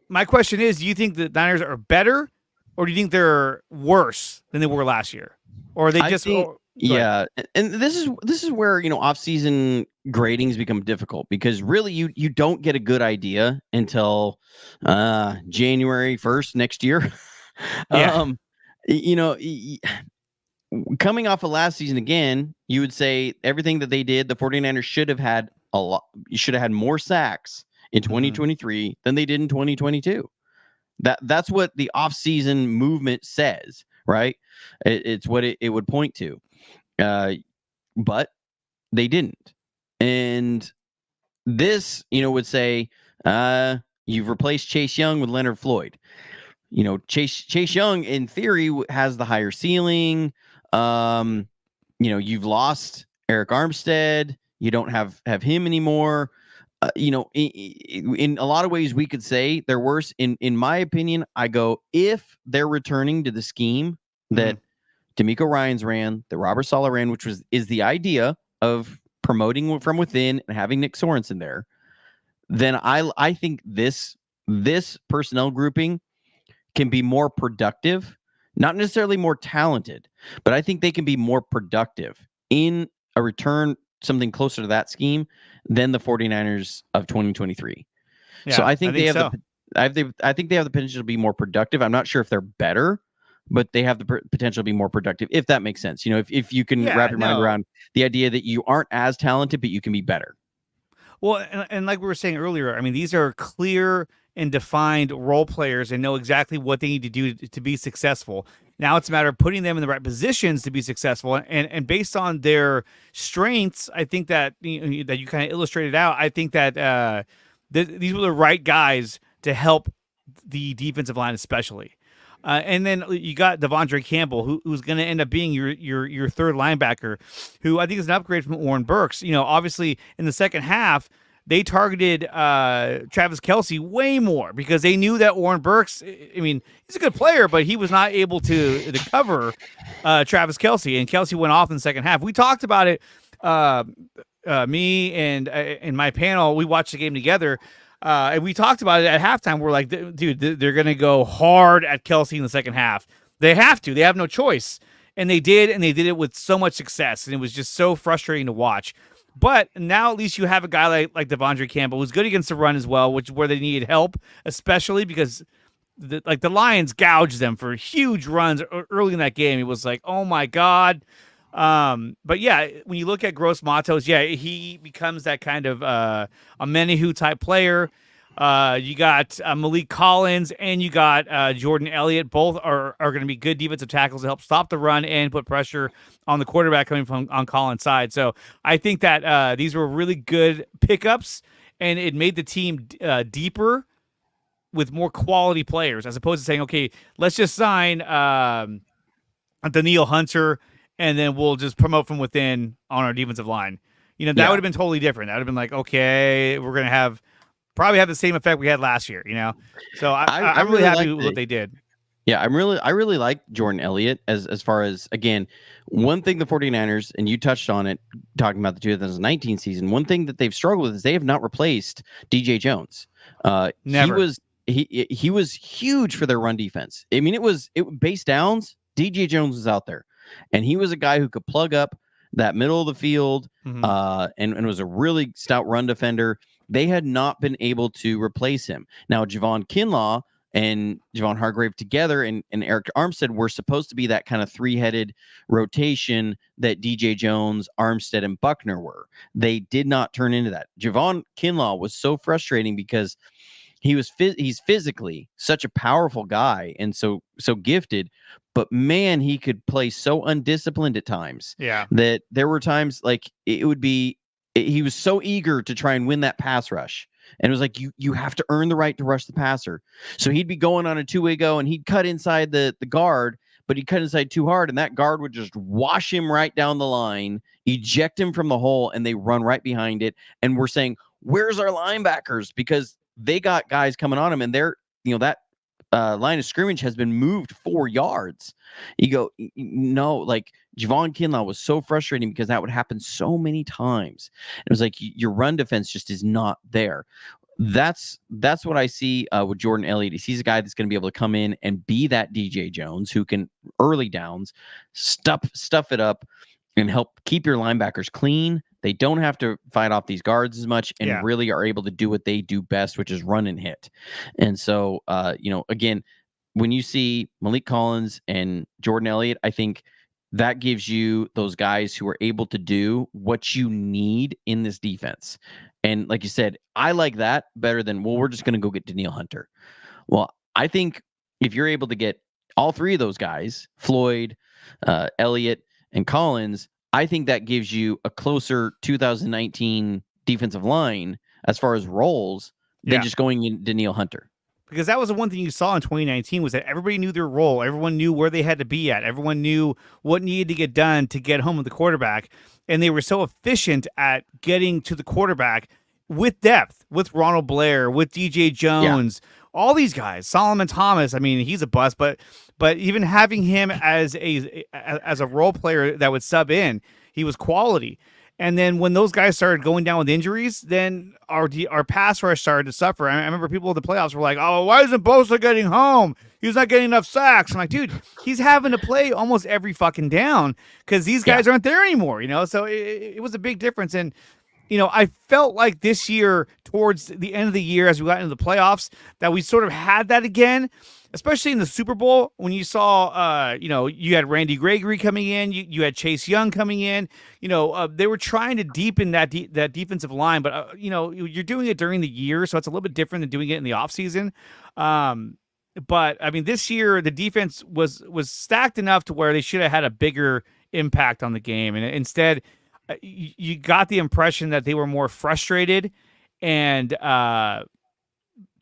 my question is, do you think the Niners are better, or do you think they're worse than they were last year? Or are they just... Yeah, and this is where, off-season gradings become difficult, because really you don't get a good idea until January 1st next year. Yeah. Coming off of last season again, you would say everything that they did, the 49ers should have had more sacks in 2023 than they did in 2022. That's what the off-season movement says, right? It's what it would point to. But they didn't. And this, would say, you've replaced Chase Young with Leonard Floyd. Chase Young, in theory, has the higher ceiling. You've lost Eric Armstead. You don't have him anymore. In a lot of ways, we could say they're worse. In my opinion, I go, if they're returning to the scheme that D'Amico Ryans ran, that Robert Saleh ran, which is the idea of promoting from within and having Nick Sorensen there, then I think this personnel grouping can be more productive, not necessarily more talented, but I think they can be more productive in a return, something closer to that scheme than the 49ers of 2023. Yeah, so I think they have so. I think they have the potential to be more productive. I'm not sure if they're better, but they have the potential to be more productive, if that makes sense. If you can wrap your mind around the idea that you aren't as talented, but you can be better. Well, and like we were saying earlier, I mean, these are clear and defined role players and know exactly what they need to do to be successful. Now it's a matter of putting them in the right positions to be successful. And based on their strengths, I think that that you kind of illustrated out, I think that these were the right guys to help the defensive line especially. And then you got Devondre Campbell, who's going to end up being your third linebacker, who I think is an upgrade from Warren Burks. Obviously in the second half, they targeted Travis Kelce way more because they knew that Warren Burks, I mean, he's a good player, but he was not able to cover Travis Kelce. And Kelce went off in the second half. We talked about it, me and my panel, we watched the game together. And we talked about it at halftime. We're like, dude, they're going to go hard at Kelce in the second half. They have to. They have no choice. And they did it with so much success, and it was just so frustrating to watch. But now at least you have a guy like Devondre Campbell who's good against the run as well, which where they needed help, especially because the Lions gouged them for huge runs early in that game. It was like, oh my god. But yeah, when you look at Gross Matos, yeah, he becomes that kind of a Menahu type player. You got Malik Collins and you got Jordan Elliott. Both are going to be good defensive tackles to help stop the run and put pressure on the quarterback coming from on Collins' side. So I think that these were really good pickups, and it made the team deeper with more quality players, as opposed to saying, okay, let's just sign Daniil Hunter and then we'll just promote from within on our defensive line. You know, that would have been totally different. That would have been like, okay, we're going to probably have the same effect we had last year, you know? So I'm really happy with what they did. Yeah, I really like Jordan Elliott as far as, again, one thing the 49ers, and you touched on it talking about the 2019 season, one thing that they've struggled with is they have not replaced DJ Jones. Never. He was huge for their run defense. I mean, it base downs, DJ Jones was out there, and he was a guy who could plug up that middle of the field, and was a really stout run defender. They had not been able to replace him. Now, Javon Kinlaw and Javon Hargrave together and Eric Armstead were supposed to be that kind of three-headed rotation that DJ Jones, Armstead, and Buckner were. They did not turn into that. Javon Kinlaw was so frustrating because he's physically such a powerful guy and so gifted, but man, he could play so undisciplined at times. Yeah. That there were times like he was so eager to try and win that pass rush. And it was like, you have to earn the right to rush the passer. So he'd be going on a two-way go and he'd cut inside the guard, but he'd cut inside too hard, and that guard would just wash him right down the line, eject him from the hole, and they run right behind it. And we're saying, where's our linebackers? Because they got guys coming on him, and they're, that line of scrimmage has been moved 4 yards. You go, no, like Javon Kinlaw was so frustrating because that would happen so many times. It was like your run defense just is not there. That's what I see with Jordan Elliott. He's a guy that's going to be able to come in and be that DJ Jones who can early downs stuff it up and help keep your linebackers clean. They don't have to fight off these guards as much and really are able to do what they do best, which is run and hit. And so, again, when you see Malik Collins and Jordan Elliott, I think that gives you those guys who are able to do what you need in this defense. And like you said, I like that better than, well, we're just going to go get Daniil Hunter. Well, I think if you're able to get all three of those guys, Floyd, Elliott, and Collins, I think that gives you a closer 2019 defensive line as far as roles than just going in Daniil Hunter. Because that was the one thing you saw in 2019 was that everybody knew their role. Everyone knew where they had to be at. Everyone knew what needed to get done to get home with the quarterback. And they were so efficient at getting to the quarterback with depth, with Ronald Blair, with DJ Jones, all these guys, Solomon Thomas. I mean, he's a bust, but even having him as a role player that would sub in, he was quality. And then when those guys started going down with injuries, then our pass rush started to suffer. I remember people in the playoffs were like, "Oh, why isn't Bosa getting home? He's not getting enough sacks." I'm like, dude, he's having to play almost every fucking down because these guys aren't there anymore, So it was a big difference. And I felt like this year, towards the end of the year, as we got into the playoffs, that we sort of had that again, especially in the Super Bowl when you saw, you had Randy Gregory coming in, you had Chase Young coming in. They were trying to deepen that defensive line, but you're doing it during the year, so it's a little bit different than doing it in the offseason. But I mean, this year the defense was stacked enough to where they should have had a bigger impact on the game, and instead, you got the impression that they were more frustrated and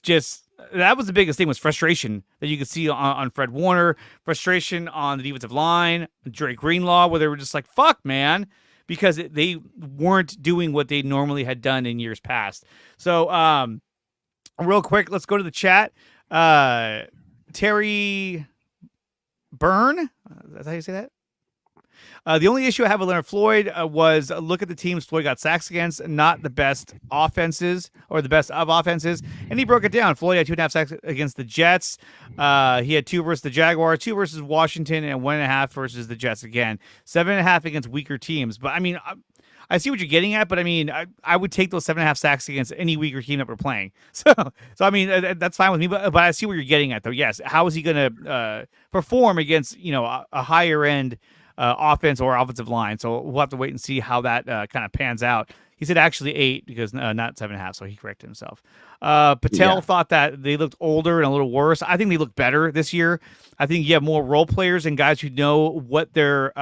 just. That was the biggest thing, was frustration that you could see on Fred Warner, frustration on the defensive line, Drake Greenlaw, where they were just like, fuck, man, because they weren't doing what they normally had done in years past. So real quick, let's go to the chat. Terry Byrne, is that how you say that? The only issue I have with Leonard Floyd was look at the teams Floyd got sacks against, not the best offenses or the best of offenses. And he broke it down. Floyd had 2.5 sacks against the Jets. He had 2 versus the Jaguars, 2 versus Washington, and 1.5 versus the Jets again. 7.5 against weaker teams. But I mean, I see what you're getting at, but I mean, I would take those 7.5 sacks against any weaker team that we're playing. So I mean, that's fine with me. But I see what you're getting at, though. Yes, how is he going to perform against a higher end offense or offensive line? So we'll have to wait and see how that kind of pans out. He said actually 8 because not 7.5, so he corrected himself. Patel thought that they looked older and a little worse. I think they look better this year. I think you have more role players and guys who know what their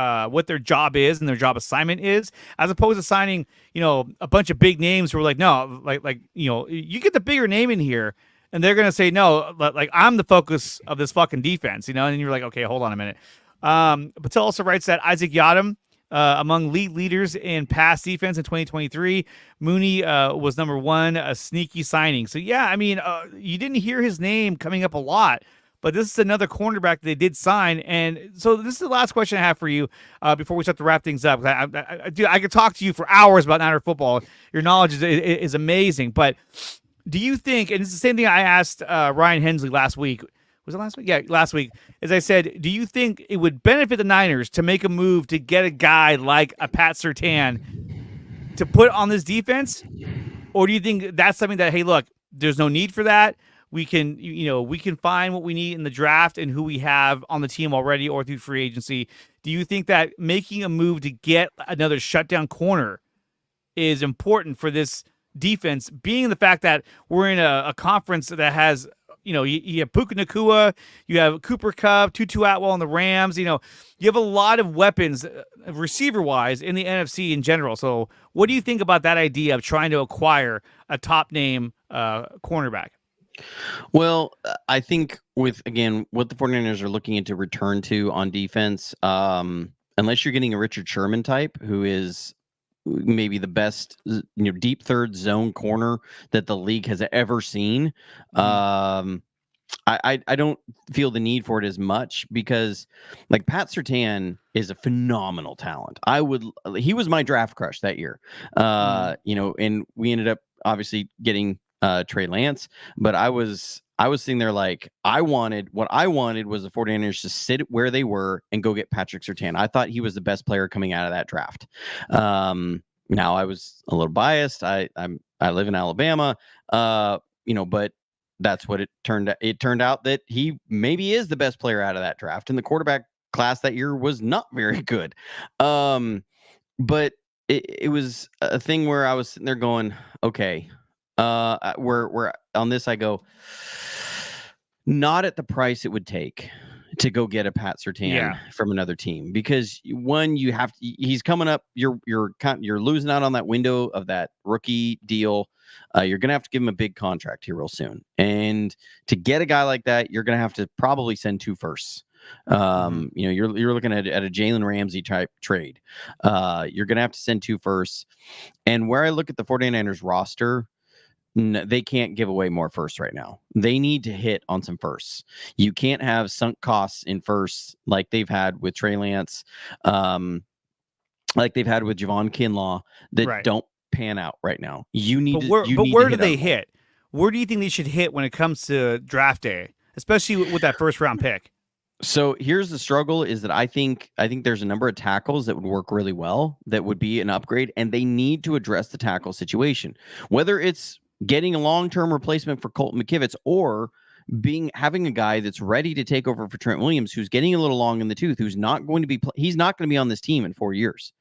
job is and their job assignment is, as opposed to signing a bunch of big names who are like, no, like you get the bigger name in here, and they're gonna say no, like I'm the focus of this fucking defense, and you're like, okay, hold on a minute. Patel also writes that Isaac Yadam, among league leaders in pass defense in 2023. Mooney was number 1, a sneaky signing. So, yeah, I mean, you didn't hear his name coming up a lot, but this is another cornerback that they did sign. And so this is the last question I have for you before we start to wrap things up. I could talk to you for hours about Niner football. Your knowledge is amazing. But do you think, and it's the same thing I asked Ryan Hensley last week, was it last week? Yeah, last week. As I said, do you think it would benefit the Niners to make a move to get a guy like a Pat Surtain to put on this defense? Or do you think that's something that, hey, look, there's no need for that. We can, we can find what we need in the draft and who we have on the team already or through free agency. Do you think that making a move to get another shutdown corner is important for this defense, being the fact that we're in a conference that has you have Puka Nacua, you have Cooper Kupp, Tutu Atwell on the Rams. You have a lot of weapons receiver-wise in the NFC in general. So what do you think about that idea of trying to acquire a top-name cornerback? Well, I think with, again, what the 49ers are looking into return to on defense, unless you're getting a Richard Sherman type, who is maybe the best deep third zone corner that the league has ever seen. I don't feel the need for it as much, because like Pat Surtain is a phenomenal talent. He was my draft crush that year. And we ended up obviously getting Trey Lance, but I was sitting there like, what I wanted was the 49ers to sit where they were and go get Patrick Surtain. I thought he was the best player coming out of that draft. Now I was a little biased. I live in Alabama, but that's what it turned out. It turned out that he maybe is the best player out of that draft, and the quarterback class that year was not very good. But it was a thing where I was sitting there going, okay, we're on this. I go, not at the price it would take to go get a Pat Surtain from another team, because one, he's coming up. You're losing out on that window of that rookie deal. You're gonna have to give him a big contract here real soon, and to get a guy like that, you're gonna have to probably send 2 firsts. You're looking at a Jalen Ramsey type trade. You're gonna have to send 2 firsts, and where I look at the 49ers roster, they can't give away more firsts right now. They need to hit on some firsts. You can't have sunk costs in firsts like they've had with Trey Lance, like they've had with Javon Kinlaw, that don't pan out right now. You need where do they hit? Where do you think they should hit when it comes to draft day, especially with that first round pick? So here's the struggle, is that I think there's a number of tackles that would work really well, that would be an upgrade, and they need to address the tackle situation. Whether it's getting a long-term replacement for Colton McKivitz, or having a guy that's ready to take over for Trent Williams, who's getting a little long in the tooth, who's not going to be he's not going to be on this team in 4 years.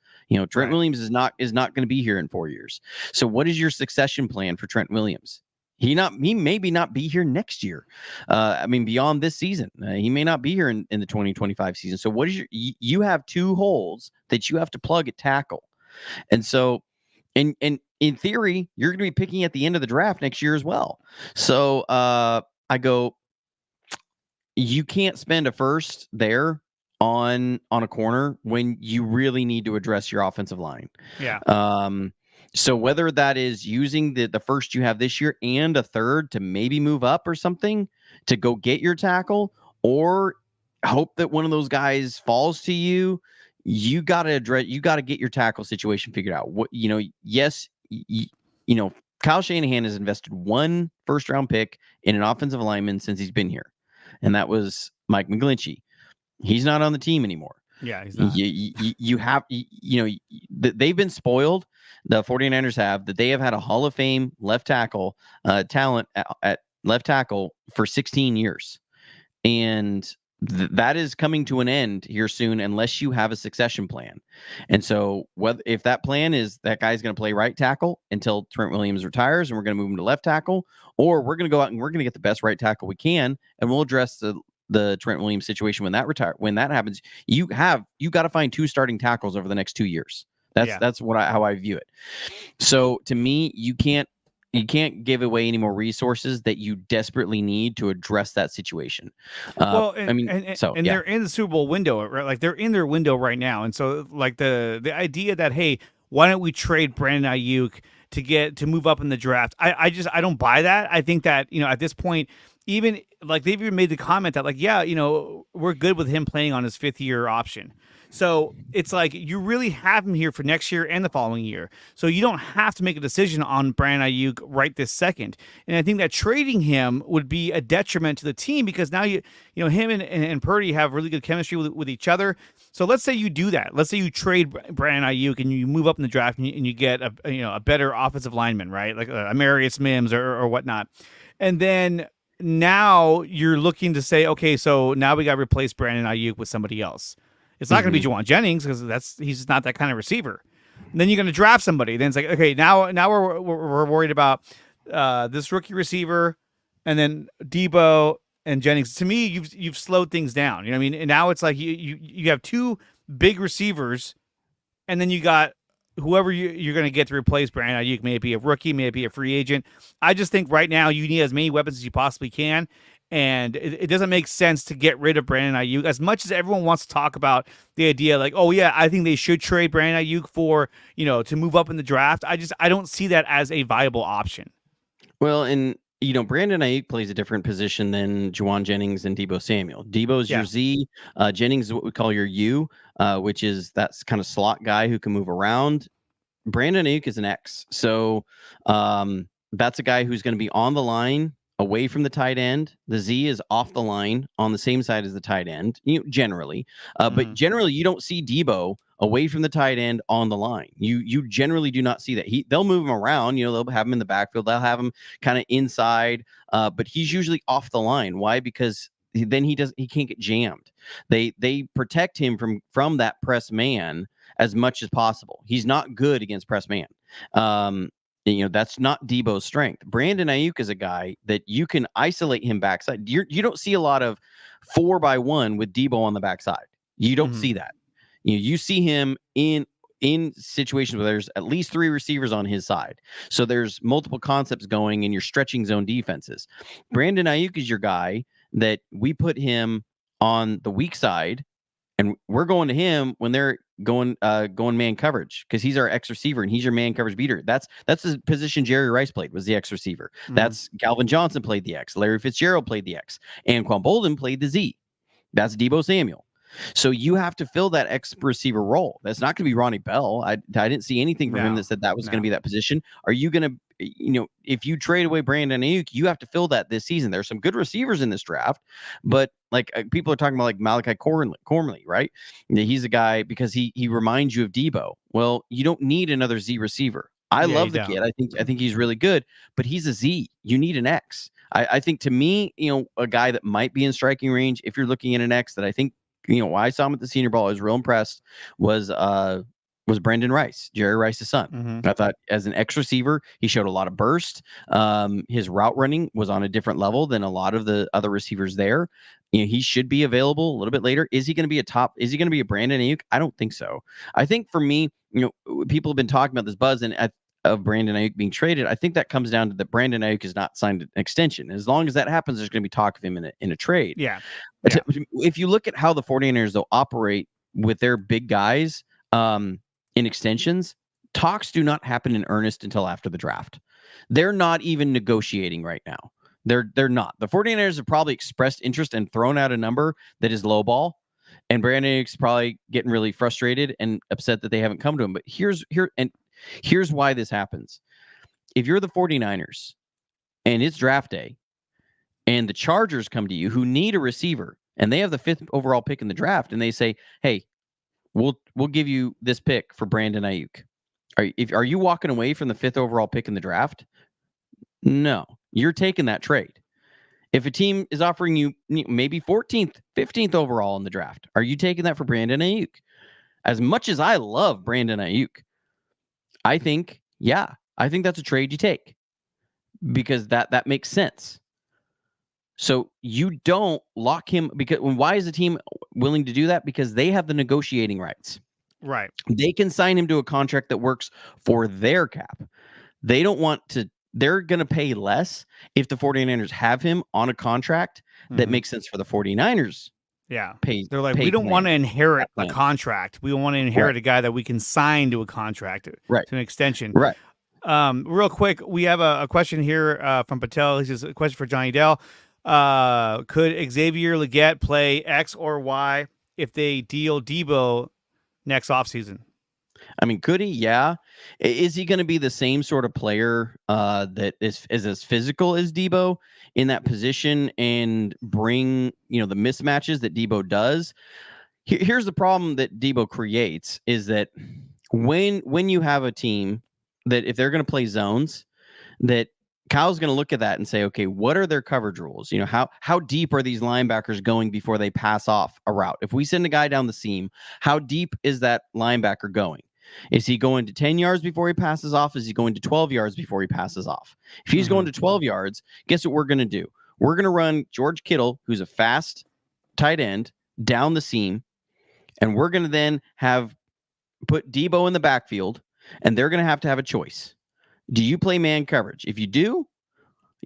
Trent Williams is not going to be here in 4 years. So what is your succession plan for Trent Williams? He maybe not be here next year. Beyond this season, he may not be here in the 2025 season. So what is you have 2 holes that you have to plug at tackle. And so, and in theory, you're going to be picking at the end of the draft next year as well. So I go, you can't spend a first there on a corner when you really need to address your offensive line. Yeah. So whether that is using the first you have this year and a third to maybe move up or something to go get your tackle, or hope that one of those guys falls to you, you got to address, you got to get your tackle situation figured out. What, yes, Kyle Shanahan has invested one first-round pick in an offensive lineman since he's been here, and that was Mike McGlinchey. He's not on the team anymore. Yeah, he's not. They've been spoiled. The 49ers have, that they have had a Hall of Fame left tackle talent at left tackle for 16 years. And that is coming to an end here soon unless you have a succession plan. And so if that plan is that guy's going to play right tackle until Trent Williams retires and we're going to move him to left tackle, or we're going to go out and we're going to get the best right tackle we can, and we'll address the Trent Williams situation when that happens. You got to find 2 starting tackles over the next 2 years. That's how I view it. So to me, you can't give away any more resources that you desperately need to address that situation. They're in the Super Bowl window, right? Like they're in their window right now, and so like the idea that, hey, why don't we trade Brandon Ayuk to move up in the draft? I don't buy that. I think that at this point, even like they've even made the comment that like, yeah, we're good with him playing on his 5th year option. So it's like you really have him here for next year and the following year. So you don't have to make a decision on Brandon Ayuk right this second. And I think that trading him would be a detriment to the team because now him and Purdy have really good chemistry with each other. So let's say you do that. Let's say you trade Brandon Ayuk and you move up in the draft and you get a better offensive lineman, right? Like Amarius Mims or whatnot. And then now you're looking to say, okay, so now we got to replace Brandon Ayuk with somebody else. It's not going to be Juwan Jennings because he's not that kind of receiver. And then you're going to draft somebody. Then it's like, okay, now we're worried about this rookie receiver, and then Debo and Jennings. To me, you've slowed things down. You know what I mean? And now it's like you have 2 big receivers, and then you got whoever you're going to get to replace Brandon Ayuk. May it be a rookie, may it be a free agent. I just think right now you need as many weapons as you possibly can. And it doesn't make sense to get rid of Brandon Ayuk as much as everyone wants to talk about the idea like, oh yeah, I think they should trade Brandon Ayuk for, to move up in the draft. I don't see that as a viable option. Well, and Brandon Ayuk plays a different position than Juwan Jennings and Debo Samuel. Debo's your Z. Jennings is what we call your U, which is that's kind of slot guy who can move around. Brandon Ayuk is an X. So that's a guy who's going to be on the line away from the tight end. The Z is off the line on the same side as the tight end, generally. But generally, you don't see Debo away from the tight end on the line. You generally do not see that. They'll move him around. They'll have him in the backfield. They'll have him kind of inside. But he's usually off the line. Why? Because then he can't get jammed. They protect him from that press man as much as possible. He's not good against press man. That's not Debo's strength. Brandon Ayuk is a guy that you can isolate him backside. You don't see a lot of 4x1 with Debo on the backside. You don't see that. You see him in situations where there's at least 3 receivers on his side. So there's multiple concepts going and you're stretching zone defenses. Brandon Ayuk is your guy that we put him on the weak side, and we're going to him when they're going man coverage because he's our X receiver and he's your man coverage beater. That's the position Jerry Rice played, was the X receiver. That's Calvin Johnson played the X. Larry Fitzgerald played the X. And Quan Bolden played the Z. That's Debo Samuel. So you have to fill that X receiver role. That's not going to be Ronnie Bell. I didn't see anything from him that said that was going to be that position. Are you going to, if you trade away Brandon Ayuk, you have to fill that this season. There's some good receivers in this draft, but like people are talking about like Malachi Cormley, right? He's a guy because he reminds you of Debo. Well, you don't need another Z receiver. I love the kid. I think he's really good, but he's a Z. You need an X. I think to me, a guy that might be in striking range if you're looking at an X that I think, I saw him at the Senior Bowl. I was real impressed. Was Brendan Rice, Jerry Rice's son. I thought as an X receiver, he showed a lot of burst. His route running was on a different level than a lot of the other receivers there. He should be available a little bit later. Is he going to be is he going to be a Brandon Ayuk? I don't think so. I think for me, people have been talking about this buzz of Brandon Ayuk being traded. I think that comes down to that Brandon Ayuk has not signed an extension. As long as that happens, there's going to be talk of him in a trade. Yeah. If you look at how the 49ers, though, operate with their big guys in extensions, talks do not happen in earnest until after the draft. They're not even negotiating right now. They're not. The 49ers have probably expressed interest and thrown out a number that is lowball. And Brandon Ayuk's probably getting really frustrated and upset that they haven't come to him. But here's why this happens. If you're the 49ers and it's draft day and the Chargers come to you who need a receiver and they have the 5th overall pick in the draft and they say, "Hey, we'll give you this pick for Brandon Ayuk." Are you walking away from the 5th overall pick in the draft? No, you're taking that trade. If a team is offering you maybe 14th, 15th overall in the draft, are you taking that for Brandon Ayuk? As much as I love Brandon Ayuk, I think that's a trade you take because that makes sense. So you don't lock him because why is the team willing to do that? Because they have the negotiating rights. Right. They can sign him to a contract that works for their cap. They don't want to. They're going to pay less if the 49ers have him on a contract that makes sense for the 49ers. Yeah. Pay, They're like, pay we don't plan. want to inherit a Plan. contract. We want to inherit a guy that we can sign to a contract, to an extension. Right. Real quick, we have a question here from Patel. He says, a question for Johnny Dell. Could Xavier Legette play X or Y if they deal Debo next offseason? I mean, could he? Yeah. Is he going to be the same sort of player that is as physical as Debo in that position and bring, the mismatches that Debo does? Here's the problem that Debo creates is that when you have a team that if they're going to play zones, that Kyle's going to look at that and say, okay, what are their coverage rules? How deep are these linebackers going before they pass off a route? If we send a guy down the seam, how deep is that linebacker going? Is he going to 10 yards before he passes off? Is he going to 12 yards before he passes off? If he's going to 12 yards, guess what we're going to do? We're going to run George Kittle, who's a fast tight end, down the seam, and we're going to then put Debo in the backfield, and they're going to have a choice. Do you play man coverage? If you do,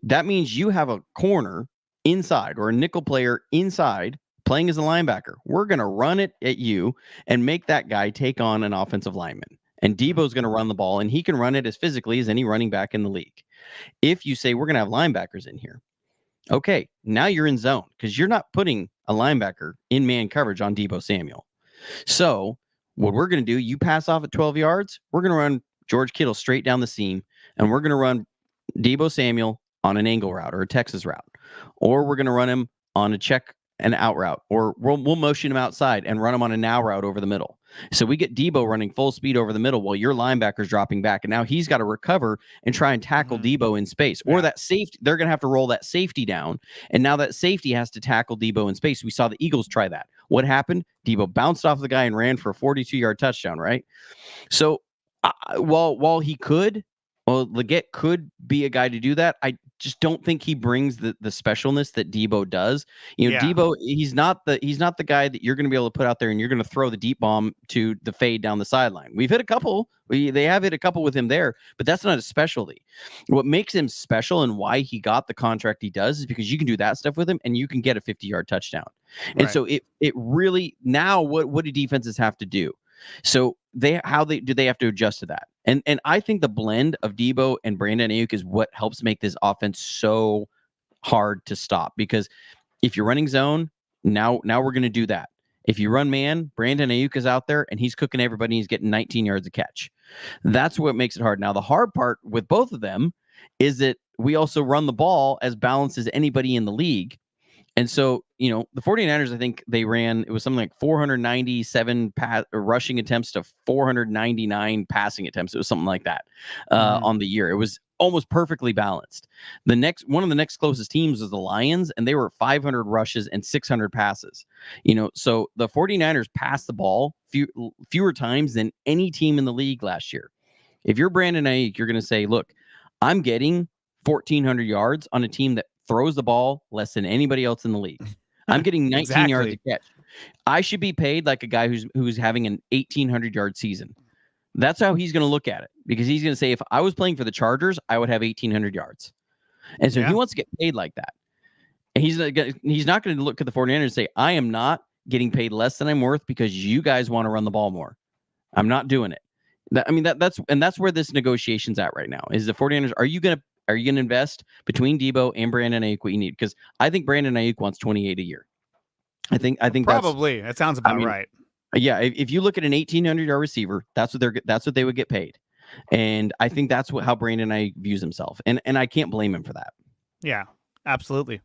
that means you have a corner inside or a nickel player inside playing as a linebacker. We're going to run it at you and make that guy take on an offensive lineman. And Debo's going to run the ball, and he can run it as physically as any running back in the league. If you say we're going to have linebackers in here, okay, now you're in zone because you're not putting a linebacker in man coverage on Debo Samuel. So what we're going to do, you pass off at 12 yards, we're going to run George Kittle straight down the seam, and we're going to run Debo Samuel on an angle route or a Texas route, or we're going to run him on a check and out route, or we'll motion him outside and run him on a now route over the middle. So we get Debo running full speed over the middle while your linebacker's dropping back, and now he's got to recover and try and tackle Debo in space. Or that safety, they're going to have to roll that safety down, and now that safety has to tackle Debo in space. We saw the Eagles try that. What happened? Debo bounced off the guy and ran for a 42-yard touchdown, right? So while he could, Legette could be a guy to do that. I just don't think he brings the specialness that Debo does. Debo, he's not the guy that you're going to be able to put out there and you're going to throw the deep bomb to the fade down the sideline. We've hit a couple. They have hit a couple with him there, but that's not a specialty. What makes him special and why he got the contract he does is because you can do that stuff with him and you can get a 50-yard touchdown. And so it really now what do defenses have to do? So do they have to adjust to that? And I think the blend of Debo and Brandon Ayuk is what helps make this offense so hard to stop. Because if you're running zone, now we're going to do that. If you run man, Brandon Ayuk is out there and he's cooking everybody. He's getting 19 yards a catch. That's what makes it hard. Now, the hard part with both of them is that we also run the ball as balanced as anybody in the league. And so, the 49ers, I think they ran, it was something like 497 rushing attempts to 499 passing attempts. It was something like that on the year. It was almost perfectly balanced. One of the next closest teams was the Lions, and they were 500 rushes and 600 passes. So the 49ers passed the ball fewer times than any team in the league last year. If you're Brandon Ayuk, you're going to say, look, I'm getting 1,400 yards on a team that throws the ball less than anybody else in the league. I'm getting 19 yards a catch. I should be paid like a guy who's having an 1,800-yard season. That's how he's going to look at it, because he's going to say, if I was playing for the Chargers, I would have 1,800 yards. And so he wants to get paid like that. And he's not going to look at the 49ers and say, I am not getting paid less than I'm worth because you guys want to run the ball more. I'm not doing it. That's where this negotiation's at right now. Is the 49ers, are you going to invest between Debo and Brandon Ayuk what you need? Because I think Brandon Ayuk wants 28 a year. I think Probably. That sounds about right. Yeah, if you look at an 1,800-yard receiver, that's what they would get paid, and I think that's how Brandon I views himself, and I can't blame him for that. Yeah, absolutely.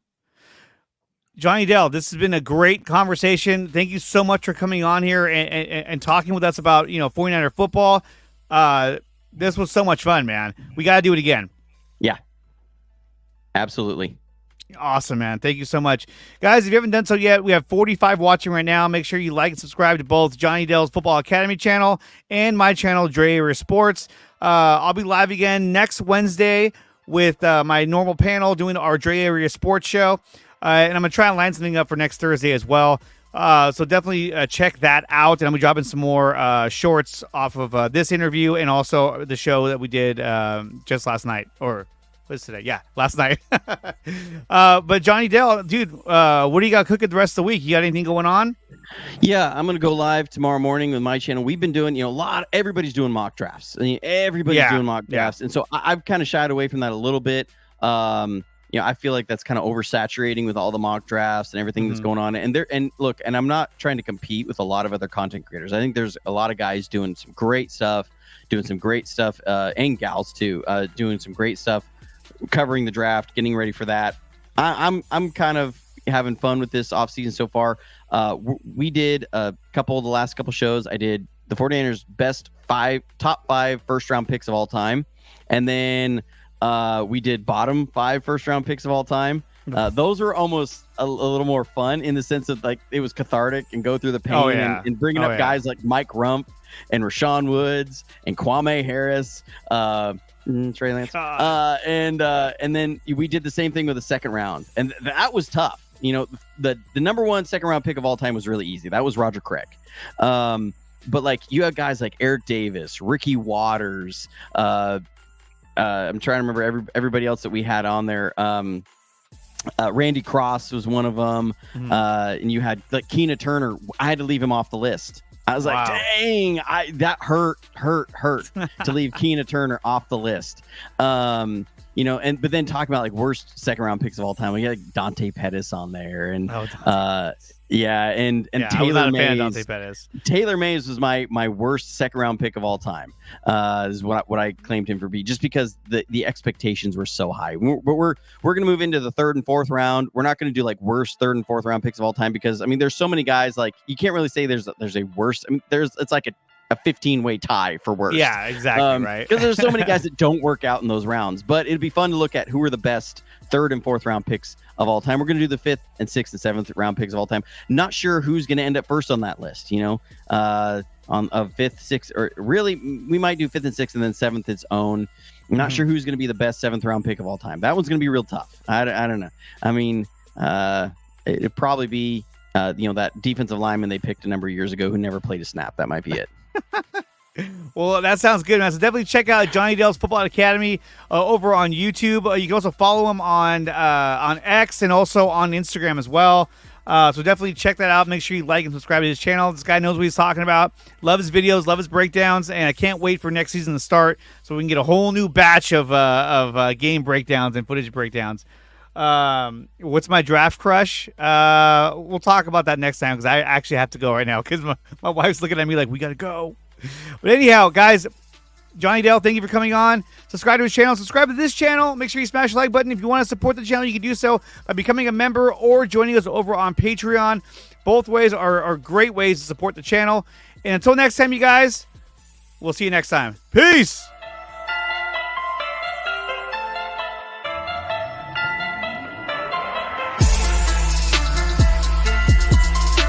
Johnny Dell, this has been a great conversation. Thank you so much for coming on here and talking with us about 49er football. This was so much fun, man. We got to do it again. Yeah, absolutely. Awesome, man. Thank you so much. Guys, if you haven't done so yet, we have 45 watching right now. Make sure you like and subscribe to both Johnny Dell's Football Academy channel and my channel, Dre Area Sports. I'll be live again next Wednesday with my normal panel doing our Dre Area Sports show. And I'm going to try and line something up for next Thursday as well. So definitely check that out. And I'm going to be dropping some more shorts off of this interview and also the show that we did just last night. Or what's today? Yeah, last night. But Johnny Dell, dude, what do you got cooking the rest of the week? You got anything going on? Yeah, I'm gonna go live tomorrow morning with my channel. We've been doing, everybody's doing mock drafts. Everybody's doing mock drafts, and so I've kind of shied away from that a little bit. I feel like that's kind of oversaturating with all the mock drafts and everything that's going on. And I'm not trying to compete with a lot of other content creators. I think there's a lot of guys doing some great stuff, and gals too, doing some great stuff, covering the draft, getting ready for that. I'm kind of having fun with this offseason so far. We did the last couple shows. I did the 49ers top 5 first round picks of all time. And then we did bottom 5 first round picks of all time. Those were almost a little more fun in the sense that like it was cathartic and go through the pain and bringing up guys like Mike Rump and Rashawn Woods and Kwame Harris, Trey Lance. And then we did the same thing with the second round. And that was tough. The number 1 second round pick of all time was really easy. That was Roger Craig. But like you had guys like Eric Davis, Ricky Waters, I'm trying to remember everybody else that we had on there. Randy Cross was one of them. And you had like Keena Turner. I had to leave him off the list. I was like, dang, that hurt to leave Keena Turner off the list. But then talking about like worst second round picks of all time, we had like Dante Pettis on there, and Taylor Mays. Taylor Mays was my worst second round pick of all time. Is what I claimed him for be, just because the expectations were so high. But we're gonna move into the 3rd and 4th round. We're not gonna do like worst 3rd and 4th round picks of all time, because there's so many guys, like you can't really say there's a worst. It's like a 15-way tie for worst. Yeah, exactly, right. Because there's so many guys that don't work out in those rounds. But it'd be fun to look at who are the best 3rd and 4th round picks of all time. We're going to do the 5th and 6th and 7th round picks of all time. Not sure who's going to end up first on that list, on of 5th, 6th, or really we might do 5th and 6th and then 7th its own. I'm not sure who's going to be the best 7th round pick of all time. That one's going to be real tough. I don't know. It'd probably be that defensive lineman they picked a number of years ago who never played a snap. That might be it. Well, that sounds good, man. So definitely check out Johnny Dell's Football Academy over on YouTube. You can also follow him on X and also on Instagram as well. So definitely check that out. Make sure you like and subscribe to his channel. This guy knows what he's talking about. Love his videos, love his breakdowns, and I can't wait for next season to start so we can get a whole new batch of game breakdowns and footage breakdowns. What's my draft crush? We'll talk about that next time, because I actually have to go right now because my wife's looking at me like we gotta go. But anyhow, guys, Johnny Dell, thank you for coming on. Subscribe to his channel. Subscribe to this channel. Make sure you smash the like button. If you want to support the channel, you can do so by becoming a member or joining us over on Patreon. Both ways are great ways to support the channel. And until next time, you guys, we'll see you next time. Peace!